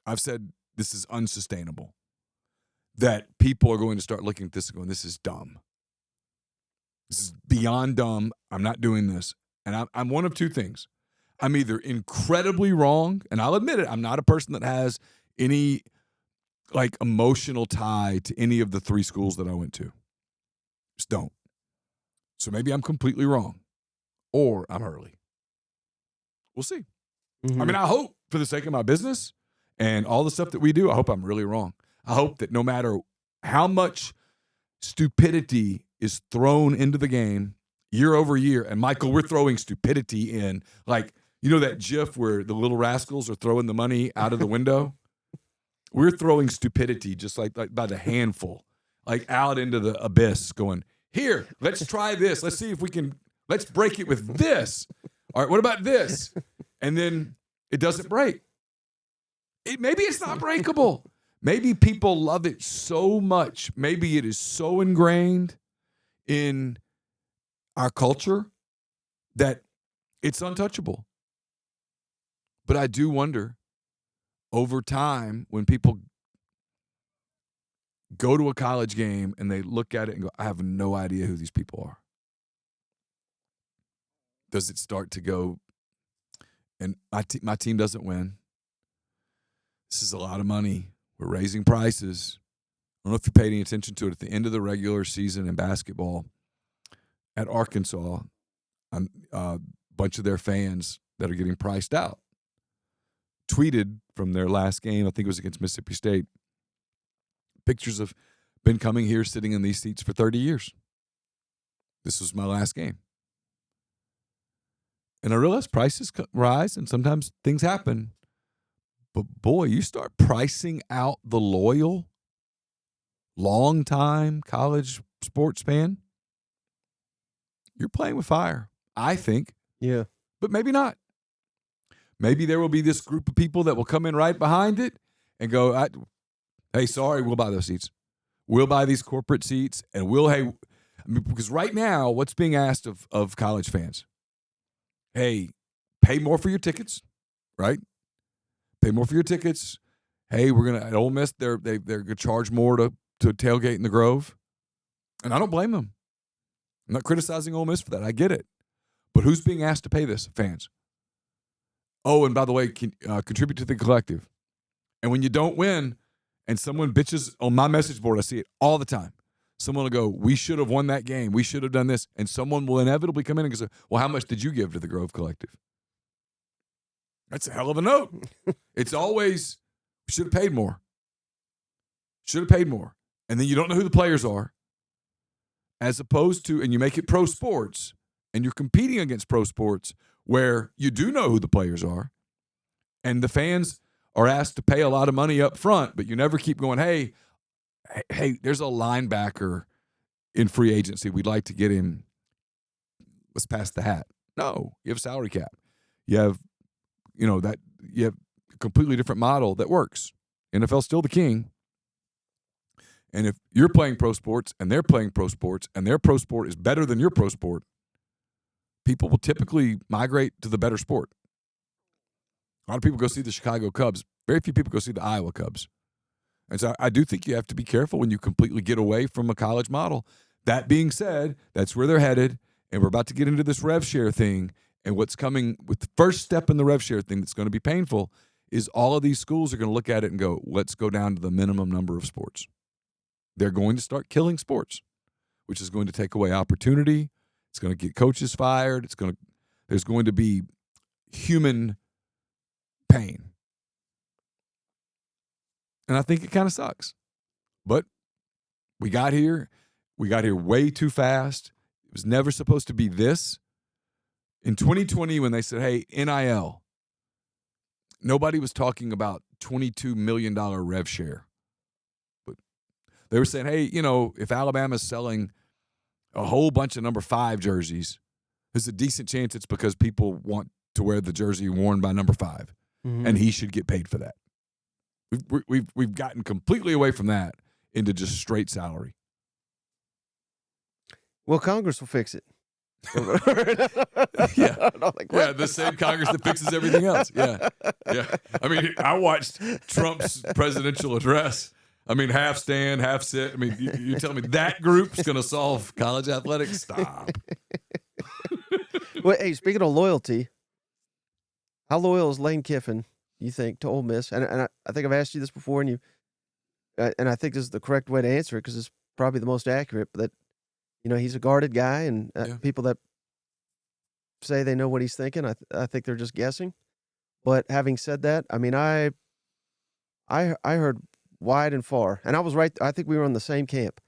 this is unsustainable. That people are going to start looking at this and going, this is dumb. This is beyond dumb. I'm not doing this. And I'm one of two things. I'm either incredibly wrong, and I'll admit it, I'm not a person that has any like emotional tie to any of the three schools that I went to. Just don't. So maybe I'm completely wrong. Or I'm early. We'll see. Mm-hmm. I mean, I hope for the sake of my business and all the stuff that we do, I hope I'm really wrong. I hope that no matter how much stupidity is thrown into the game year over year, and Michael, we're throwing stupidity in, like, you know that GIF where the little rascals are throwing the money out of the window? We're throwing stupidity just like by the handful, like out into the abyss going, here, let's try this. Let's see if we can, let's break it with this. All right, what about this? And then it doesn't break. Maybe it's not breakable. Maybe people love it so much. Maybe it is so ingrained in our culture that it's untouchable. But I do wonder, over time, when people go to a college game and they look at it and go, I have no idea who these people are. Does it start to go, and my team doesn't win. This is a lot of money. We're raising prices. I don't know if you paid any attention to it at the end of the regular season in basketball at Arkansas. A bunch of their fans that are getting priced out tweeted from their last game, I think it was against Mississippi State, pictures of been coming here sitting in these seats for 30 years. This was my last game. And I realized prices rise and sometimes things happen. But boy, you start pricing out the loyal, long-time college sports fan, you're playing with fire, I think. Yeah. But maybe not. Maybe there will be this group of people that will come in right behind it and go, hey, sorry, we'll buy those seats. We'll buy these corporate seats, and because right now, what's being asked of college fans? Hey, pay more for your tickets, right? Pay more for your tickets. Hey, we're gonna at Ole Miss, they're gonna charge more to tailgate in the Grove, and I don't blame them. I'm not criticizing Ole Miss for that. I get it, but who's being asked to pay this? Fans. Oh, and by the way, contribute to the collective. And when you don't win, and someone bitches on my message board, I see it all the time. Someone will go, we should have won that game. We should have done this. And someone will inevitably come in and go, well, how much did you give to the Grove Collective? That's a hell of a note. It's always, we should have paid more. Should have paid more. And then you don't know who the players are. As opposed to, and you make it pro sports, and you're competing against pro sports where you do know who the players are. And the fans are asked to pay a lot of money up front, but you never keep going, hey, there's a linebacker in free agency. We'd like to get him. Let's pass the hat. No, you have a salary cap. You have, you have a completely different model that works. NFL's still the king. And if you're playing pro sports and they're playing pro sports and their pro sport is better than your pro sport, people will typically migrate to the better sport. A lot of people go see the Chicago Cubs. Very few people go see the Iowa Cubs. And so I do think you have to be careful when you completely get away from a college model. That being said, that's where they're headed, and we're about to get into this rev share thing. And what's coming with the first step in the rev share thing that's going to be painful is all of these schools are going to look at it and go, let's go down to the minimum number of sports. They're going to start killing sports, which is going to take away opportunity. It's going to get coaches fired. There's going to be human pain. And I think it kind of sucks. But we got here. We got here way too fast. It was never supposed to be this. In 2020, when they said, hey, NIL, nobody was talking about $22 million rev share. But they were saying, hey, if Alabama's selling a whole bunch of number 5 jerseys, there's a decent chance it's because people want to wear the jersey worn by number 5, and he should get paid for that. We've gotten completely away from that into just straight salary. Well, Congress will fix it. Yeah, the same Congress that fixes everything else. Yeah. I mean, I watched Trump's presidential address. I mean, half stand, half sit. I mean, you tell me that group's going to solve college athletics? Stop. Well, hey, speaking of loyalty, how loyal is Lane Kiffin, you think, to Ole Miss? And I think I've asked you this before, and I think this is the correct way to answer it because it's probably the most accurate. But that he's a guarded guy, and people that say they know what he's thinking, I think they're just guessing. But having said that, I mean, I heard wide and far, and I was right. I think we were on the same camp.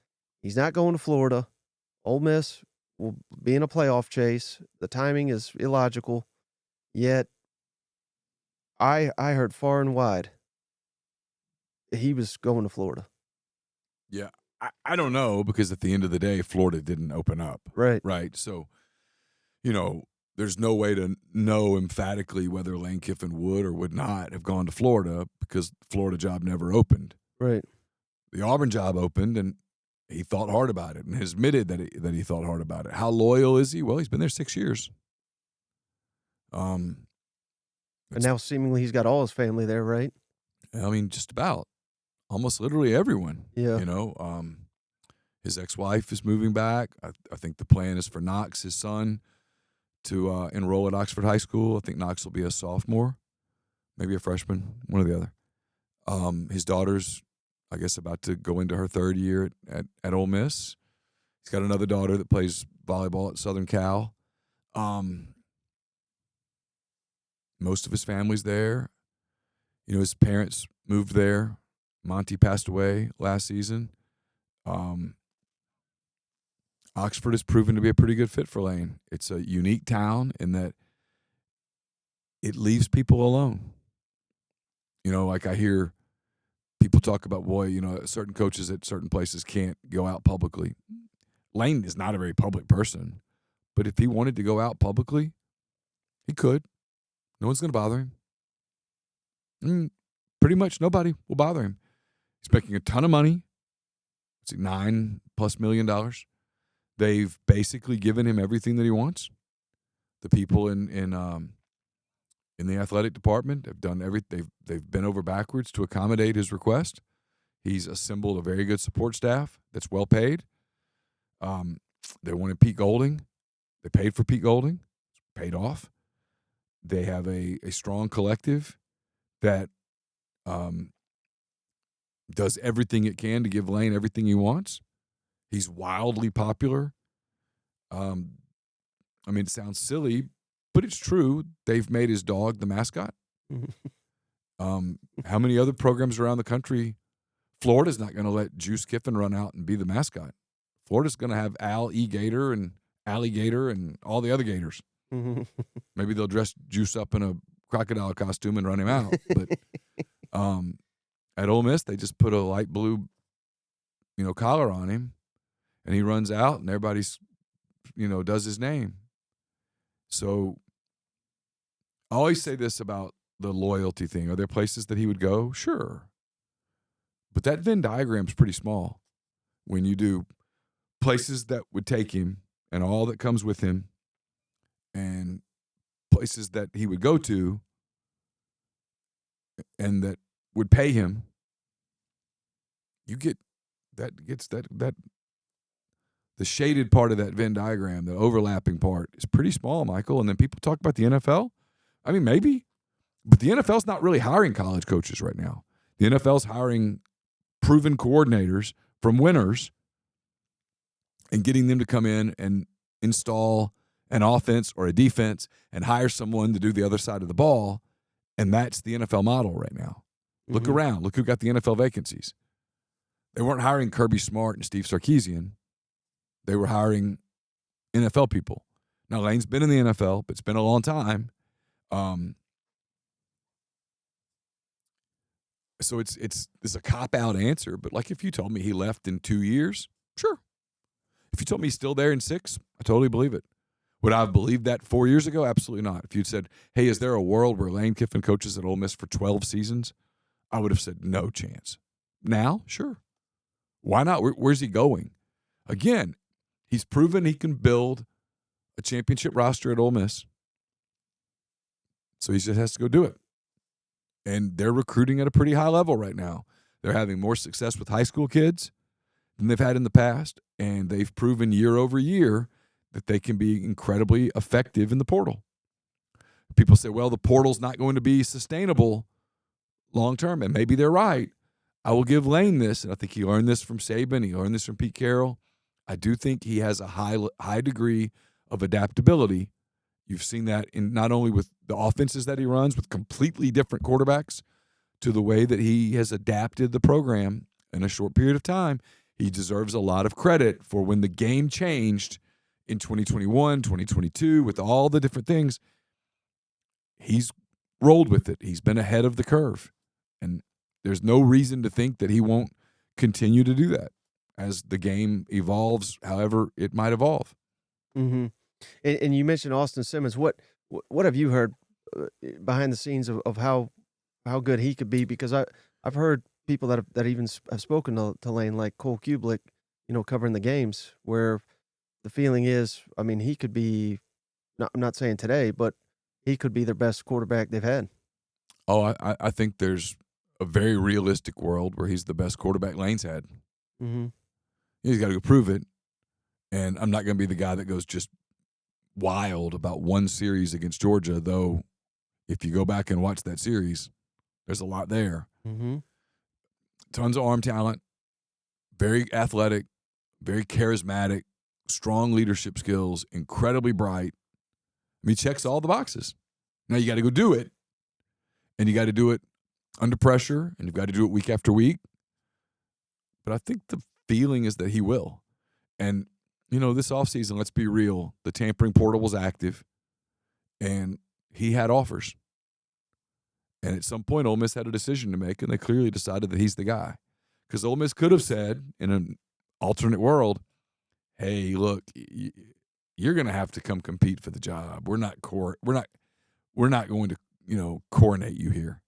He's not going to Florida. Ole Miss will be in a playoff chase. The timing is illogical. Yet, I heard far and wide he was going to Florida. Yeah, I don't know, because at the end of the day, Florida didn't open up. Right. So, there's no way to know emphatically whether Lane Kiffin would or would not have gone to Florida because the Florida job never opened. Right. The Auburn job opened, and he thought hard about it and has admitted that he thought hard about it. How loyal is he? Well, he's been there 6 years. And now seemingly he's got all his family there, right? I mean, just about. Almost literally everyone. Yeah. His ex-wife is moving back. I think the plan is for Knox, his son, to enroll at Oxford High School. I think Knox will be a sophomore, maybe a freshman, one or the other. His daughter's, I guess, about to go into her 3rd year at Ole Miss. He's got another daughter that plays volleyball at Southern Cal. Most of his family's there. His parents moved there. Monty passed away last season. Oxford has proven to be a pretty good fit for Lane. It's a unique town in that it leaves people alone. Like I hear people talk about, certain coaches at certain places can't go out publicly. Lane is not a very public person, but if he wanted to go out publicly, he could. No one's going to bother him. Pretty much nobody will bother him. He's making a ton of money. It's $9+ million. They've basically given him everything that he wants. The people in the athletic department have done everything. They've bent over backwards to accommodate his request. He's assembled a very good support staff that's well paid. They wanted Pete Golding. They paid for Pete Golding. It's paid off. They have a strong collective that does everything it can to give Lane everything he wants. He's wildly popular. It sounds silly, but it's true. They've made his dog the mascot. How many other programs around the country? Florida's not going to let Juice Kiffin run out and be the mascot. Florida's going to have Al E. Gator and Alligator and all the other Gators. Maybe they'll dress Juice up in a crocodile costume and run him out. But at Ole Miss, they just put a light blue, collar on him, and he runs out, and everybody's, does his name. So I always say this about the loyalty thing. Are there places that he would go? Sure. But that Venn diagram's pretty small. When you do places that would take him and all that comes with him, and places that he would go to and that would pay him, the shaded part of that Venn diagram, the overlapping part, is pretty small, Michael. And then people talk about the NFL. I mean, maybe, but the NFL's not really hiring college coaches right now. The NFL's hiring proven coordinators from winners and getting them to come in and install an offense or a defense and hire someone to do the other side of the ball. And that's the NFL model right now. Look around. Look who got the NFL vacancies. They weren't hiring Kirby Smart and Steve Sarkisian. They were hiring NFL people. Now, Lane's been in the NFL, but it's been a long time. So it's a cop-out answer. But, like, if you told me he left in 2 years, sure. If you told me he's still there in 6, I totally believe it. Would I have believed that 4 years ago? Absolutely not. If you'd said, hey, is there a world where Lane Kiffin coaches at Ole Miss for 12 seasons? I would have said no chance. Now, sure. Why not? Where's he going? Again, he's proven he can build a championship roster at Ole Miss. So he just has to go do it. And they're recruiting at a pretty high level right now. They're having more success with high school kids than they've had in the past. And they've proven year over year that they can be incredibly effective in the portal. People say, well, the portal's not going to be sustainable long term. And maybe they're right. I will give Lane this, and I think he learned this from Saban. He learned this from Pete Carroll. I do think he has a high degree of adaptability. You've seen that in not only with the offenses that he runs with completely different quarterbacks to the way that he has adapted the program in a short period of time. He deserves a lot of credit for when the game changed in 2021, 2022, with all the different things. He's rolled with it. He's been ahead of the curve. And there's no reason to think that he won't continue to do that as the game evolves, however it might evolve. Mm-hmm. And you mentioned Austin Simmons. What have you heard behind the scenes of how good he could be? Because I've heard people that even have spoken to Lane, like Cole Kubelik, covering the games, where the feeling is, I mean, he could be, I'm not saying today, but he could be their best quarterback they've had. Oh, I think there's a very realistic world where he's the best quarterback Lane's had. Mm-hmm. He's got to go prove it. And I'm not going to be the guy that goes just wild about one series against Georgia, though if you go back and watch that series, there's a lot there. Mm-hmm. Tons of arm talent, very athletic, very charismatic, strong leadership skills, incredibly bright. I mean, he checks all the boxes. Now you got to go do it, and you got to do it under pressure, and you've got to do it week after week. But I think the feeling is that he will. And, this offseason, let's be real, the tampering portal was active, and he had offers. And at some point, Ole Miss had a decision to make, and they clearly decided that he's the guy. Because Ole Miss could have said, in an alternate world, hey, look, you're going to have to come compete for the job. We're not going to, coronate you here.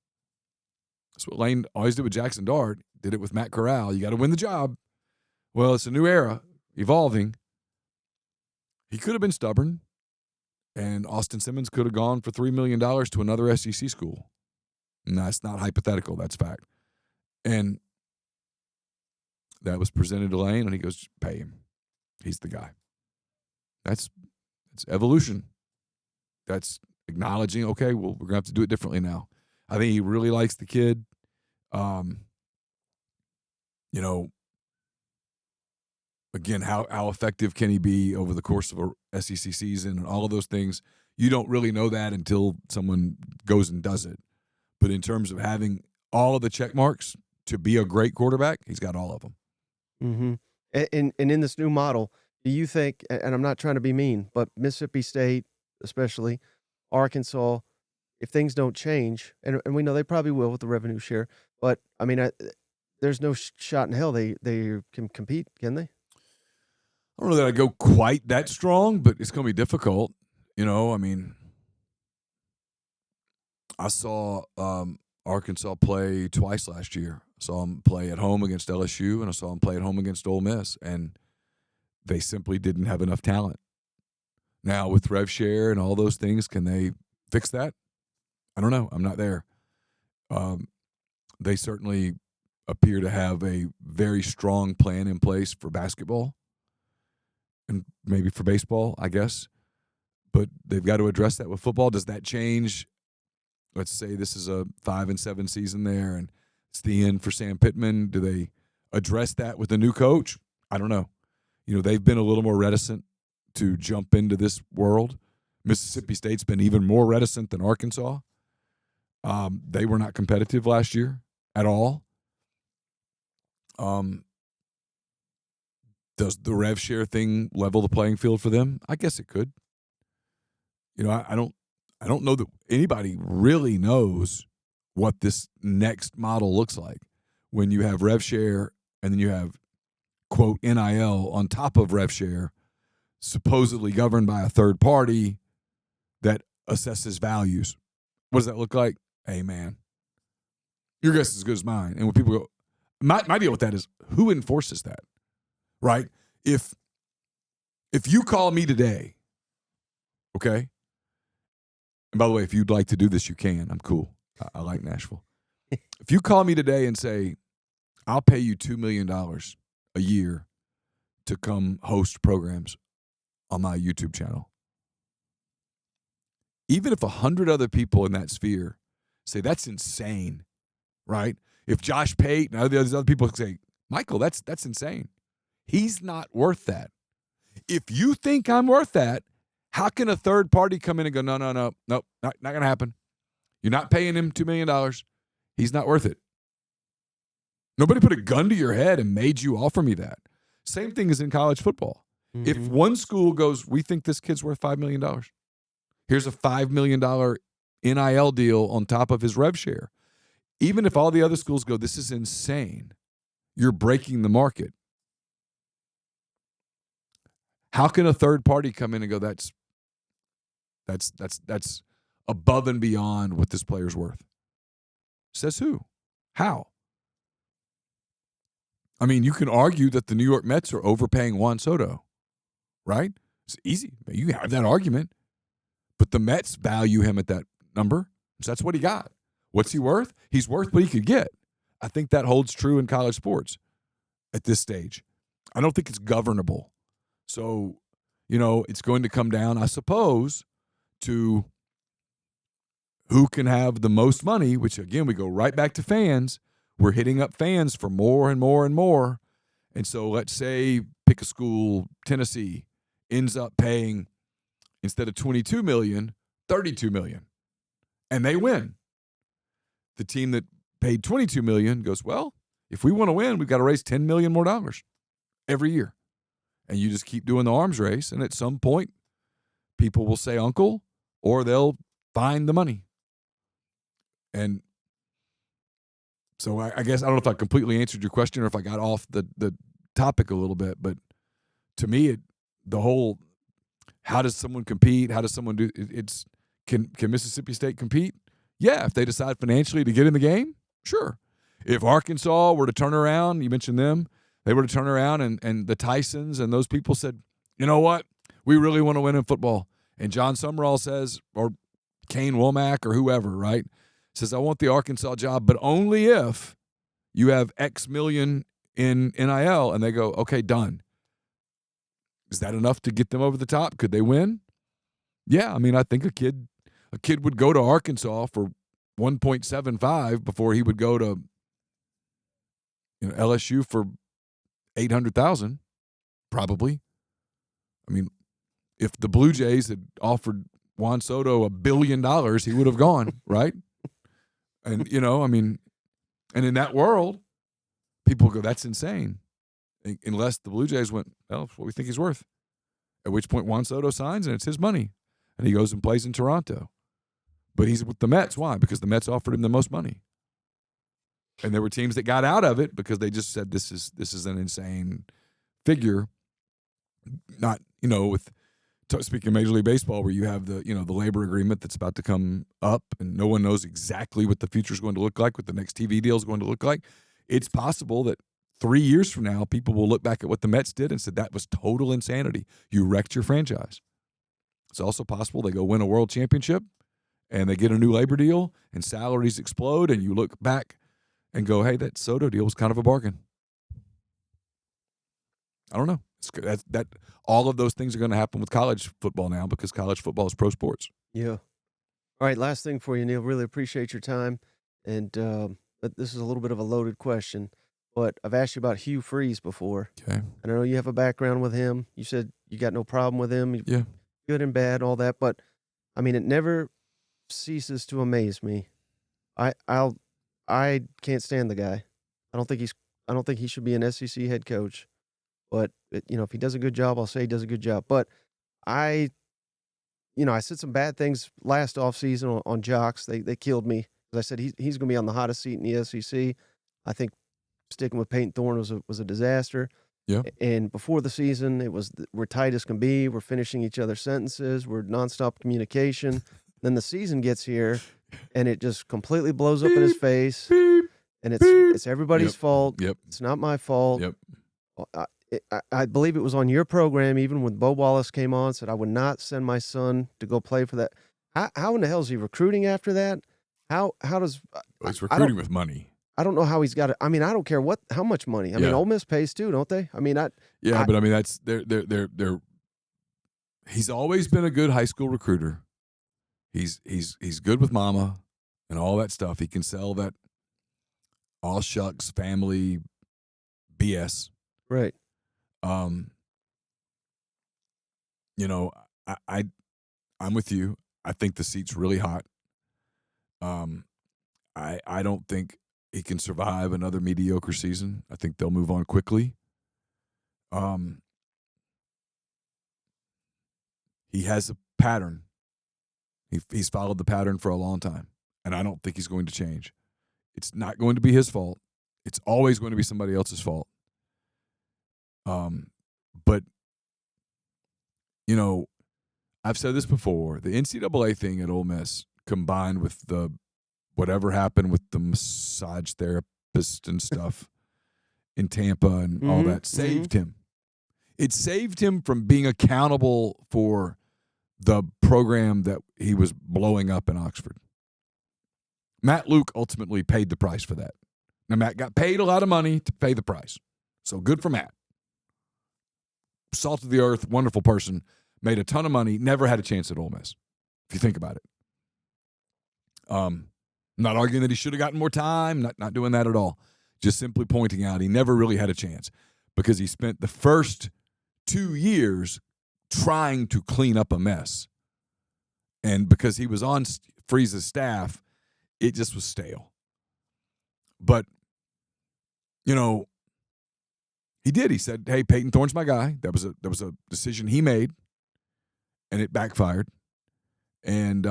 That's what Lane always did with Jackson Dart. Did it with Matt Corral. You got to win the job. Well, it's a new era, evolving. He could have been stubborn, and Austin Simmons could have gone for $3 million to another SEC school. And that's not hypothetical. That's fact. And that was presented to Lane, and he goes, pay him. He's the guy. That's evolution. That's acknowledging, okay, well, we're going to have to do it differently now. I think he really likes the kid. Again, how effective can he be over the course of a SEC season and all of those things? You don't really know that until someone goes and does it. But in terms of having all of the check marks to be a great quarterback, he's got all of them. Mm-hmm. And in this new model, do you think, and I'm not trying to be mean, but Mississippi State, especially, Arkansas, if things don't change, and we know they probably will with the revenue share, but, I mean, there's no shot in hell they can compete, can they? I don't know that I go quite that strong, but it's going to be difficult. I mean, I saw Arkansas play twice last year. I saw them play at home against LSU, and I saw them play at home against Ole Miss, and they simply didn't have enough talent. Now, with rev share and all those things, can they fix that? I don't know. I'm not there. They certainly appear to have a very strong plan in place for basketball and maybe for baseball, I guess. But they've got to address that with football. Does that change? Let's say this is a 5-7 season there, and it's the end for Sam Pittman. Do they address that with a new coach? I don't know. They've been a little more reticent to jump into this world. Mississippi State's been even more reticent than Arkansas. They were not competitive last year at all. Does the rev share thing level the playing field for them? I guess it could. I don't know that anybody really knows what this next model looks like when you have rev share and then you have, quote, NIL on top of rev share, supposedly governed by a third party that assesses values. What does that look like? Hey, man, your guess is as good as mine. And when people go, my deal with that is who enforces that, right? If you call me today, okay, and by the way, if you'd like to do this, you can. I'm cool. I like Nashville. If you call me today and say, I'll pay you $2 million a year to come host programs on my YouTube channel, even if 100 other people in that sphere say that's insane, right? If Josh Pate and these other people say, Michael, that's insane. He's not worth that. If you think I'm worth that, how can a third party come in and go, no, not going to happen. You're not paying him $2 million. He's not worth it. Nobody put a gun to your head and made you offer me that. Same thing as in college football. Mm-hmm. If one school goes, we think this kid's worth $5 million. Here's a $5 million NIL deal on top of his rev share. Even if all the other schools go, this is insane, you're breaking the market. How can a third party come in and go, that's above and beyond what this player's worth? Says who? How? I mean, you can argue that the New York Mets are overpaying Juan Soto, right? It's easy. You can have that argument. But the Mets value him at that number, so that's what he got. What's he worth? He's worth what he could get. I think that holds true in college sports at this stage. I don't think it's governable. So, it's going to come down, I suppose, to who can have the most money, which, again, we go right back to fans. We're hitting up fans for more and more and more. And so let's say, pick a school, Tennessee, ends up paying, instead of $22 million, $32 million. And they win. The team that paid $22 million goes, well, if we want to win, we've got to raise $10 million more dollars every year. And you just keep doing the arms race, and at some point, people will say uncle, or they'll find the money. And so I guess I don't know if I completely answered your question or if I got off the topic a little bit, but to me, the whole how does someone compete? How does someone do it's can Mississippi State compete? Yeah, if they decide financially to get in the game, sure. If Arkansas were to turn around, you mentioned them, they were to turn around and the Tysons and those people said, you know what? We really want to win in football. And John Summerall says, or Kane Womack or whoever, right, says, I want the Arkansas job, but only if you have X million in NIL. And they go, okay, done. Is that enough to get them over the top? Could they win? Yeah, I mean, I think a kid would go to Arkansas for 1.75 before he would go to LSU for 800,000, probably. I mean, if the Blue Jays had offered Juan Soto $1 billion, he would have gone, right? And, I mean, and in that world, people go, that's insane. Unless the Blue Jays went, well, that's what we think he's worth. At which point Juan Soto signs, and it's his money. And he goes and plays in Toronto. But he's with the Mets. Why? Because the Mets offered him the most money. And there were teams that got out of it because they just said this is an insane figure. Not, with speaking of Major League Baseball, where you have the labor agreement that's about to come up, and no one knows exactly what the future is going to look like, what the next TV deal is going to look like. It's possible that 3 years from now, people will look back at what the Mets did and said that was total insanity. You wrecked your franchise. It's also possible they go win a world championship and they get a new labor deal and salaries explode, and you look back and go, hey, that Soto deal was kind of a bargain. I don't know. That all of those things are going to happen with college football now because college football is pro sports. Yeah. All right, last thing for you, Neal. Really appreciate your time. And but this is a little bit of a loaded question, but I've asked you about Hugh Freeze before. Okay. And I know you have a background with him. You said you got no problem with him. Yeah. Good and bad, all that. But, I mean, it never ceases to amaze me. I can't stand the guy. I don't think he should be an SEC head coach. But, if he does a good job, I'll say he does a good job. But I said some bad things last offseason on Jocks. They killed me. As I said, he's going to be on the hottest seat in the SEC. I think sticking with Peyton Thorne was a disaster. Yeah. And before the season, it was we're tight as can be. We're finishing each other's sentences. We're nonstop communication. Then the season gets here, and it just completely blows up in his face. And it's everybody's fault. Yep. It's not my fault. Yep. I believe it was on your program, even when Bo Wallace came on, said I would not send my son to go play for that. How in the hell is he recruiting after that? How does He's recruiting with money. I don't know how he's got it. I mean, I don't care how much money. I mean, Ole Miss pays too, don't they? I mean, but I mean that's they're. He's always been a good high school recruiter. He's good with mama and all that stuff. He can sell that all shucks family BS. Right. I'm with you. I think the seat's really hot. I don't think he can survive another mediocre season. I think they'll move on quickly. He has a pattern. He's followed the pattern for a long time, and I don't think he's going to change. It's not going to be his fault. It's always going to be somebody else's fault. But I've said this before. The NCAA thing at Ole Miss, combined with the whatever happened with the massage therapist and stuff in Tampa and all that, saved him. It saved him from being accountable for the program that he was blowing up in Oxford. Matt Luke ultimately paid the price for that. Now, Matt got paid a lot of money to pay the price. So good for Matt. Salt of the earth, wonderful person, made a ton of money, never had a chance at Ole Miss, if you think about it. I'm not arguing that he should have gotten more time, not doing that at all. Just simply pointing out he never really had a chance because he spent the first 2 years trying to clean up a mess. And because he was on Freeze's staff, it just was stale. But, he did. He said, hey, Peyton Thorne's my guy. That was a decision he made, and it backfired. And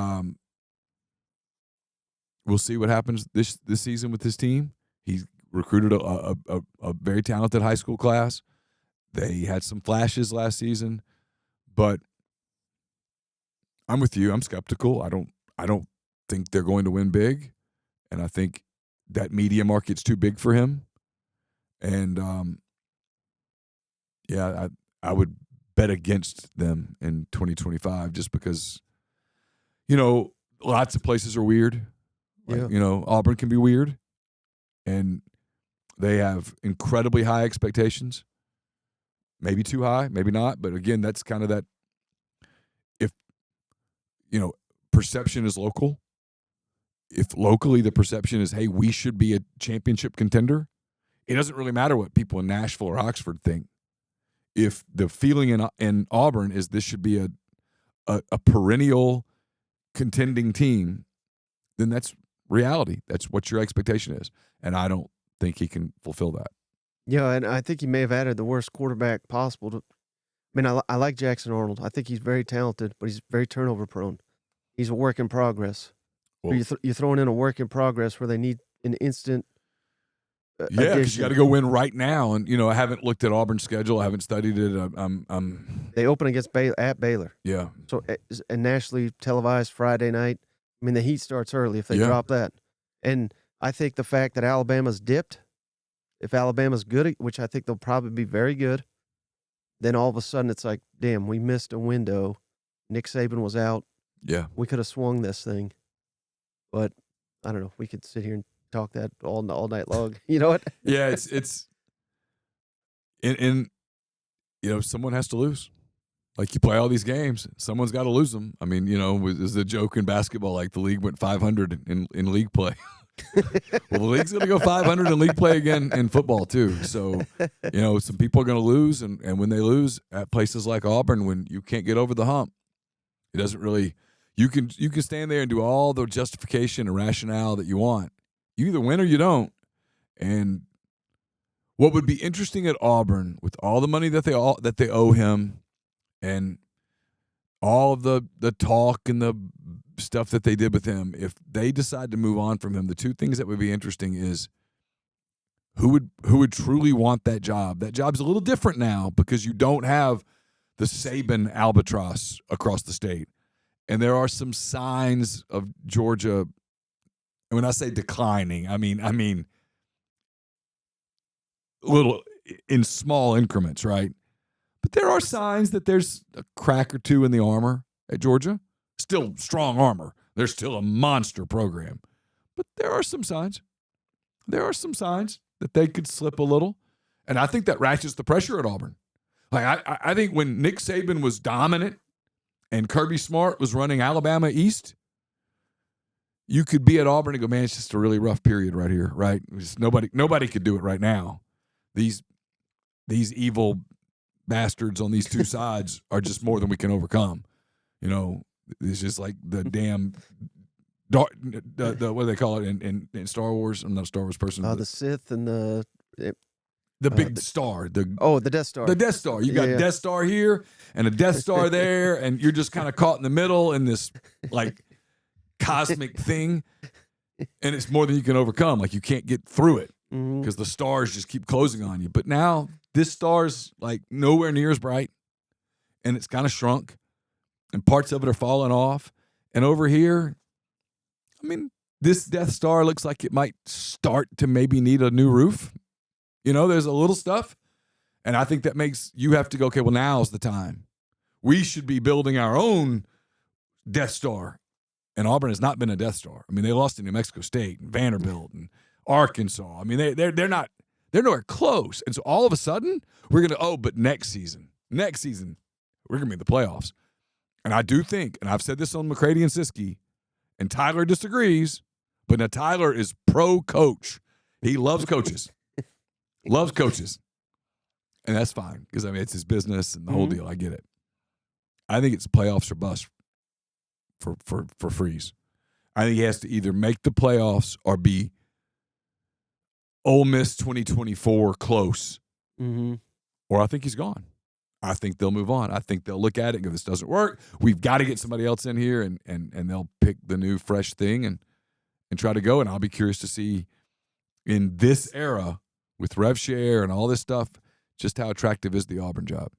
we'll see what happens this season with his team. He recruited a very talented high school class. They had some flashes last season, but I'm with you. I'm skeptical. I don't think they're going to win big, and I think that media market's too big for him. And I would bet against them in 2025 just because, lots of places are weird. Like, Auburn can be weird, and they have incredibly high expectations. Maybe too high, maybe not. But again, that's kind of that. If, perception is local. If locally the perception is, hey, we should be a championship contender, it doesn't really matter what people in Nashville or Oxford think. If the feeling in Auburn is this should be a perennial contending team, then that's reality. That's what your expectation is. And I don't think he can fulfill that. Yeah, and I think he may have added the worst quarterback possible. I like Jackson Arnold. I think he's very talented, but he's very turnover prone. He's a work in progress. Well, You're throwing in a work in progress where they need an instant yeah, because you got to go win right now. And, I haven't looked at Auburn's schedule. I haven't studied it. They open against at Baylor. Yeah. So, and nationally televised Friday night. The heat starts early if they drop that. And I think the fact that Alabama's dipped, if Alabama's good, which I think they'll probably be very good, then all of a sudden it's like, damn, we missed a window. Nick Saban was out. Yeah. We could have swung this thing. But I don't know. We could sit here and talk that all night long. You know what? Yeah, it's someone has to lose. Like, you play all these games, someone's got to lose them. I mean, there's a joke in basketball, like the league went 500 in league play. Well, the league's going to go 500 in league play again in football too. So, some people are going to lose, and when they lose at places like Auburn, when you can't get over the hump, it doesn't really. You can stand there and do all the justification and rationale that you want. You either win or you don't. And what would be interesting at Auburn, with all the money that they owe him, and all of the talk and the stuff that they did with him, if they decide to move on from him, the two things that would be interesting is who would truly want that job. That job's a little different now because you don't have the Saban albatross across the state. And there are some signs of Georgia, and when I say declining, I mean little in small increments, right? But there are signs that there's a crack or two in the armor at Georgia. Still strong armor. They're still a monster program. But there are some signs. There are some signs that they could slip a little. And I think that ratchets the pressure at Auburn. Like, I think when Nick Saban was dominant and Kirby Smart was running Alabama East, you could be at Auburn and go, man, it's just a really rough period right here, right? Nobody could do it right now. These evil bastards on these two sides are just more than we can overcome. It's just like the damn what do they call it in Star Wars? I'm not a Star Wars person. The Sith and the big star. The Death Star. The Death Star. You got Death Star here and a Death Star there, and you're just kind of caught in the middle in this like cosmic thing, and it's more than you can overcome. Like, you can't get through it because the stars just keep closing on you. But now this star's like nowhere near as bright, and it's kind of shrunk, and parts of it are falling off. And over here, I mean, this Death Star looks like it might start to maybe need a new roof. There's a little stuff. And I think that makes you have to go, okay, well, now's the time. We should be building our own Death Star. And Auburn has not been a Death Star. I mean, they lost to New Mexico State and Vanderbilt and Arkansas. I mean, they're nowhere close. And so all of a sudden, we're going to, but next season, we're going to be in the playoffs. And I do think, and I've said this on McCready and Siskey, and Tyler disagrees, but now Tyler is pro-coach. He loves coaches. Loves coaches. And that's fine because, it's his business and the whole deal. I get it. I think it's playoffs or bust for Freeze. I think he has to either make the playoffs or be Ole Miss 2024 close. Or I think he's gone. I think they'll move on. I think they'll look at it and go, this doesn't work. We've got to get somebody else in here, and they'll pick the new, fresh thing and try to go. And I'll be curious to see in this era with rev share and all this stuff, just how attractive is the Auburn job.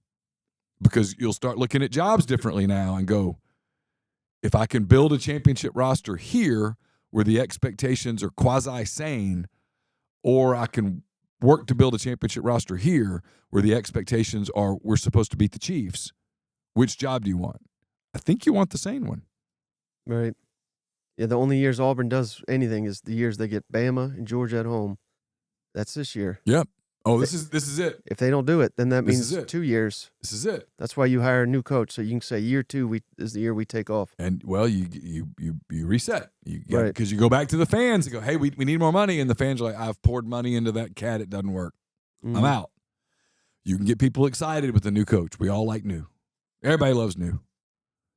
Because you'll start looking at jobs differently now and go, if I can build a championship roster here where the expectations are quasi-sane, or I can work to build a championship roster here where the expectations are we're supposed to beat the Chiefs, which job do you want? I think you want the sane one. Right. Yeah, the only years Auburn does anything is the years they get Bama and Georgia at home. That's this year. Yep. Oh, this is it. If they don't do it, then that means 2 years. This is it. That's why you hire a new coach, so you can say year 2 is the year we take off. And well, you reset. Right. Because you go back to the fans and go, hey, we need more money, and the fans are like, I've poured money into that cat, it doesn't work. I'm out. You can get people excited with the new coach. We all like new. Everybody loves new.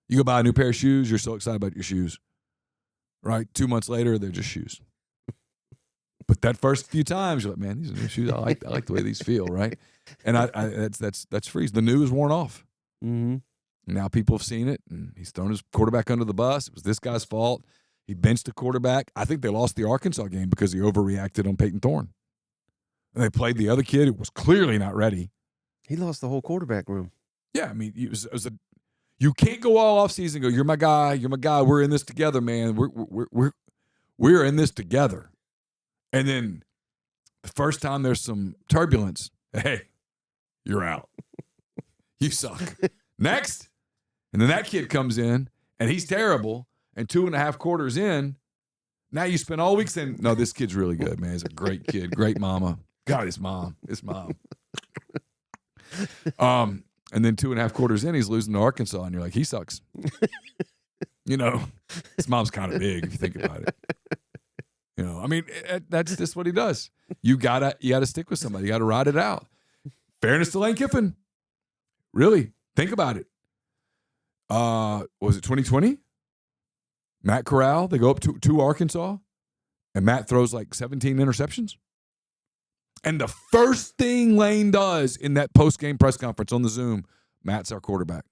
You go buy a new pair of shoes, you're so excited about your shoes. Right? 2 months later, they're just shoes. But that first few times, you're like, man, these are new shoes. I like the way these feel, right? And that's Freeze. The new is worn off. Now people have seen it, and he's thrown his quarterback under the bus. It was this guy's fault. He benched the quarterback. I think they lost the Arkansas game because he overreacted on Peyton Thorne. And they played the other kid who was clearly not ready. He lost the whole quarterback room. Yeah, I mean, you can't go all offseason and go, you're my guy, we're in this together, man. We're in this together. And then the first time there's some turbulence, hey, you're out. You suck. Next. And then that kid comes in, and he's terrible. And 2.5 quarters in, Now you spend all week saying, no, this kid's really good, man. He's a great kid, great mama. God, his mom. And then 2.5 quarters in, he's losing to Arkansas, and you're like, he sucks. His mom's kind of big if you think about it. I mean, that's just what he does. You gotta stick with somebody. You gotta ride it out. Fairness to Lane Kiffin. Really, think about it. Was it 2020? Matt Corral, they go up to Arkansas, and Matt throws like 17 interceptions. And the first thing Lane does in that post-game press conference on the Zoom, Matt's our quarterback.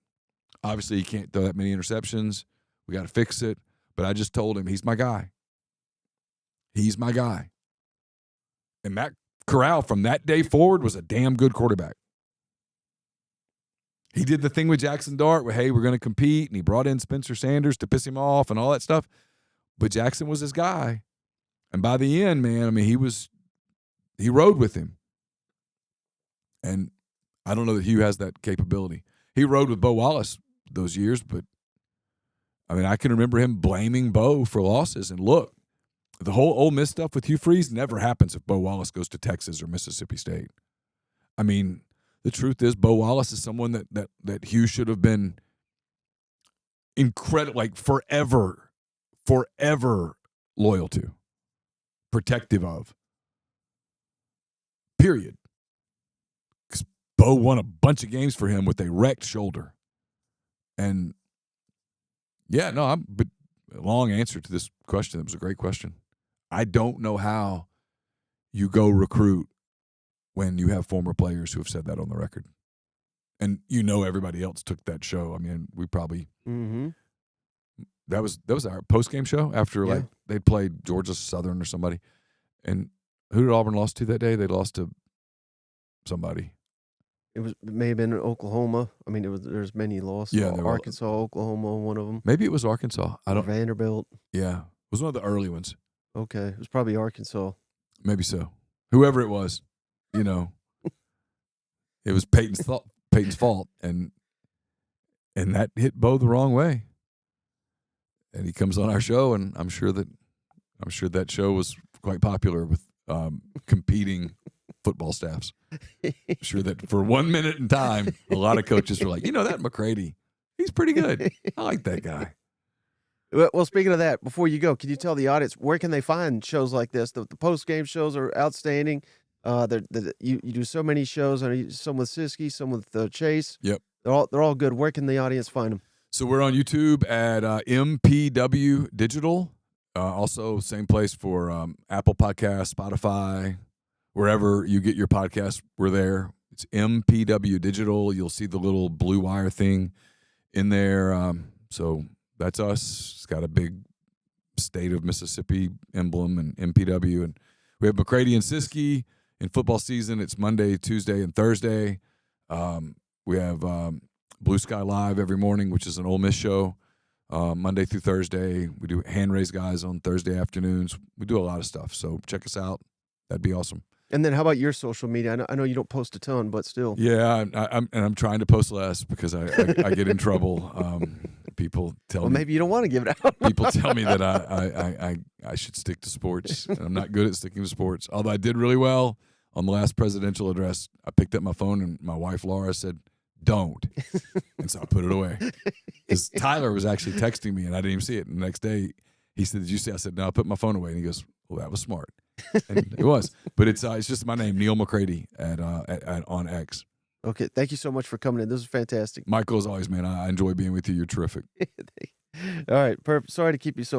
Obviously, he can't throw that many interceptions. We got to fix it. But I just told him, he's my guy. He's my guy. And Matt Corral, from that day forward, was a damn good quarterback. He did the thing with Jackson Dart where, hey, we're going to compete, and he brought in Spencer Sanders to piss him off and all that stuff. But Jackson was his guy. And by the end, man, I mean, he rode with him. And I don't know that Hugh has that capability. He rode with Bo Wallace those years, but, I mean, I can remember him blaming Bo for losses. And look, the whole Ole Miss stuff with Hugh Freeze never happens if Bo Wallace goes to Texas or Mississippi State. I mean, the truth is Bo Wallace is someone that Hugh should have been incredible, like forever loyal to, protective of. Period. Because Bo won a bunch of games for him with a wrecked shoulder. And, yeah, no, but a long answer to this question. It was a great question. I don't know how you go recruit when you have former players who have said that on the record. And everybody else took that show. I mean, we probably that was our post-game show after like they played Georgia Southern or somebody. And who did Auburn lost to that day? They lost to somebody. It may have been Oklahoma. I mean, there's many losses. Yeah, Arkansas, Oklahoma, one of them. Maybe it was Arkansas. Vanderbilt. Yeah, it was one of the early ones. Okay, it was probably Arkansas. Maybe so. Whoever it was, it was Peyton's fault, and that hit Bo the wrong way. And he comes on our show, and I'm sure that show was quite popular with competing football staffs. I'm sure that for 1 minute in time, a lot of coaches were like, that McCready, he's pretty good. I like that guy. Well, speaking of that, before you go, can you tell the audience where can they find shows like this? The post-game shows are outstanding. You do so many shows. Some with Siskey, some with Chase. Yep, they're all good. Where can the audience find them? So we're on YouTube at MPW Digital. Also, same place for Apple Podcasts, Spotify, wherever you get your podcasts. We're there. It's MPW Digital. You'll see the little blue wire thing in there. So that's us. It's got a big state of Mississippi emblem and MPW. And we have McCready and Siskey in football season. It's Monday, Tuesday, and Thursday. We have Blue Sky Live every morning, which is an Ole Miss show, Monday through Thursday. We do hand raise guys on Thursday afternoons. We do a lot of stuff. So check us out. That'd be awesome. And then how about your social media? I know you don't post a ton, but still. Yeah, I'm trying to post less because I get in trouble. People tell me maybe you don't want to give it out. People tell me that I should stick to sports, and I'm not good at sticking to sports. Although I did really well on the last presidential address. I picked up my phone and my wife Laura said, "Don't," and so I put it away. Because Tyler was actually texting me and I didn't even see it. And the next day he said, "Did you see?" I said, "No, I put my phone away." And he goes, "Well, that was smart." And it was, but it's just my name, Neal McCready at on X. Okay, thank you so much for coming in. This is fantastic. Michael, as always, man, I enjoy being with you. You're terrific. All right, perfect. Sorry to keep you so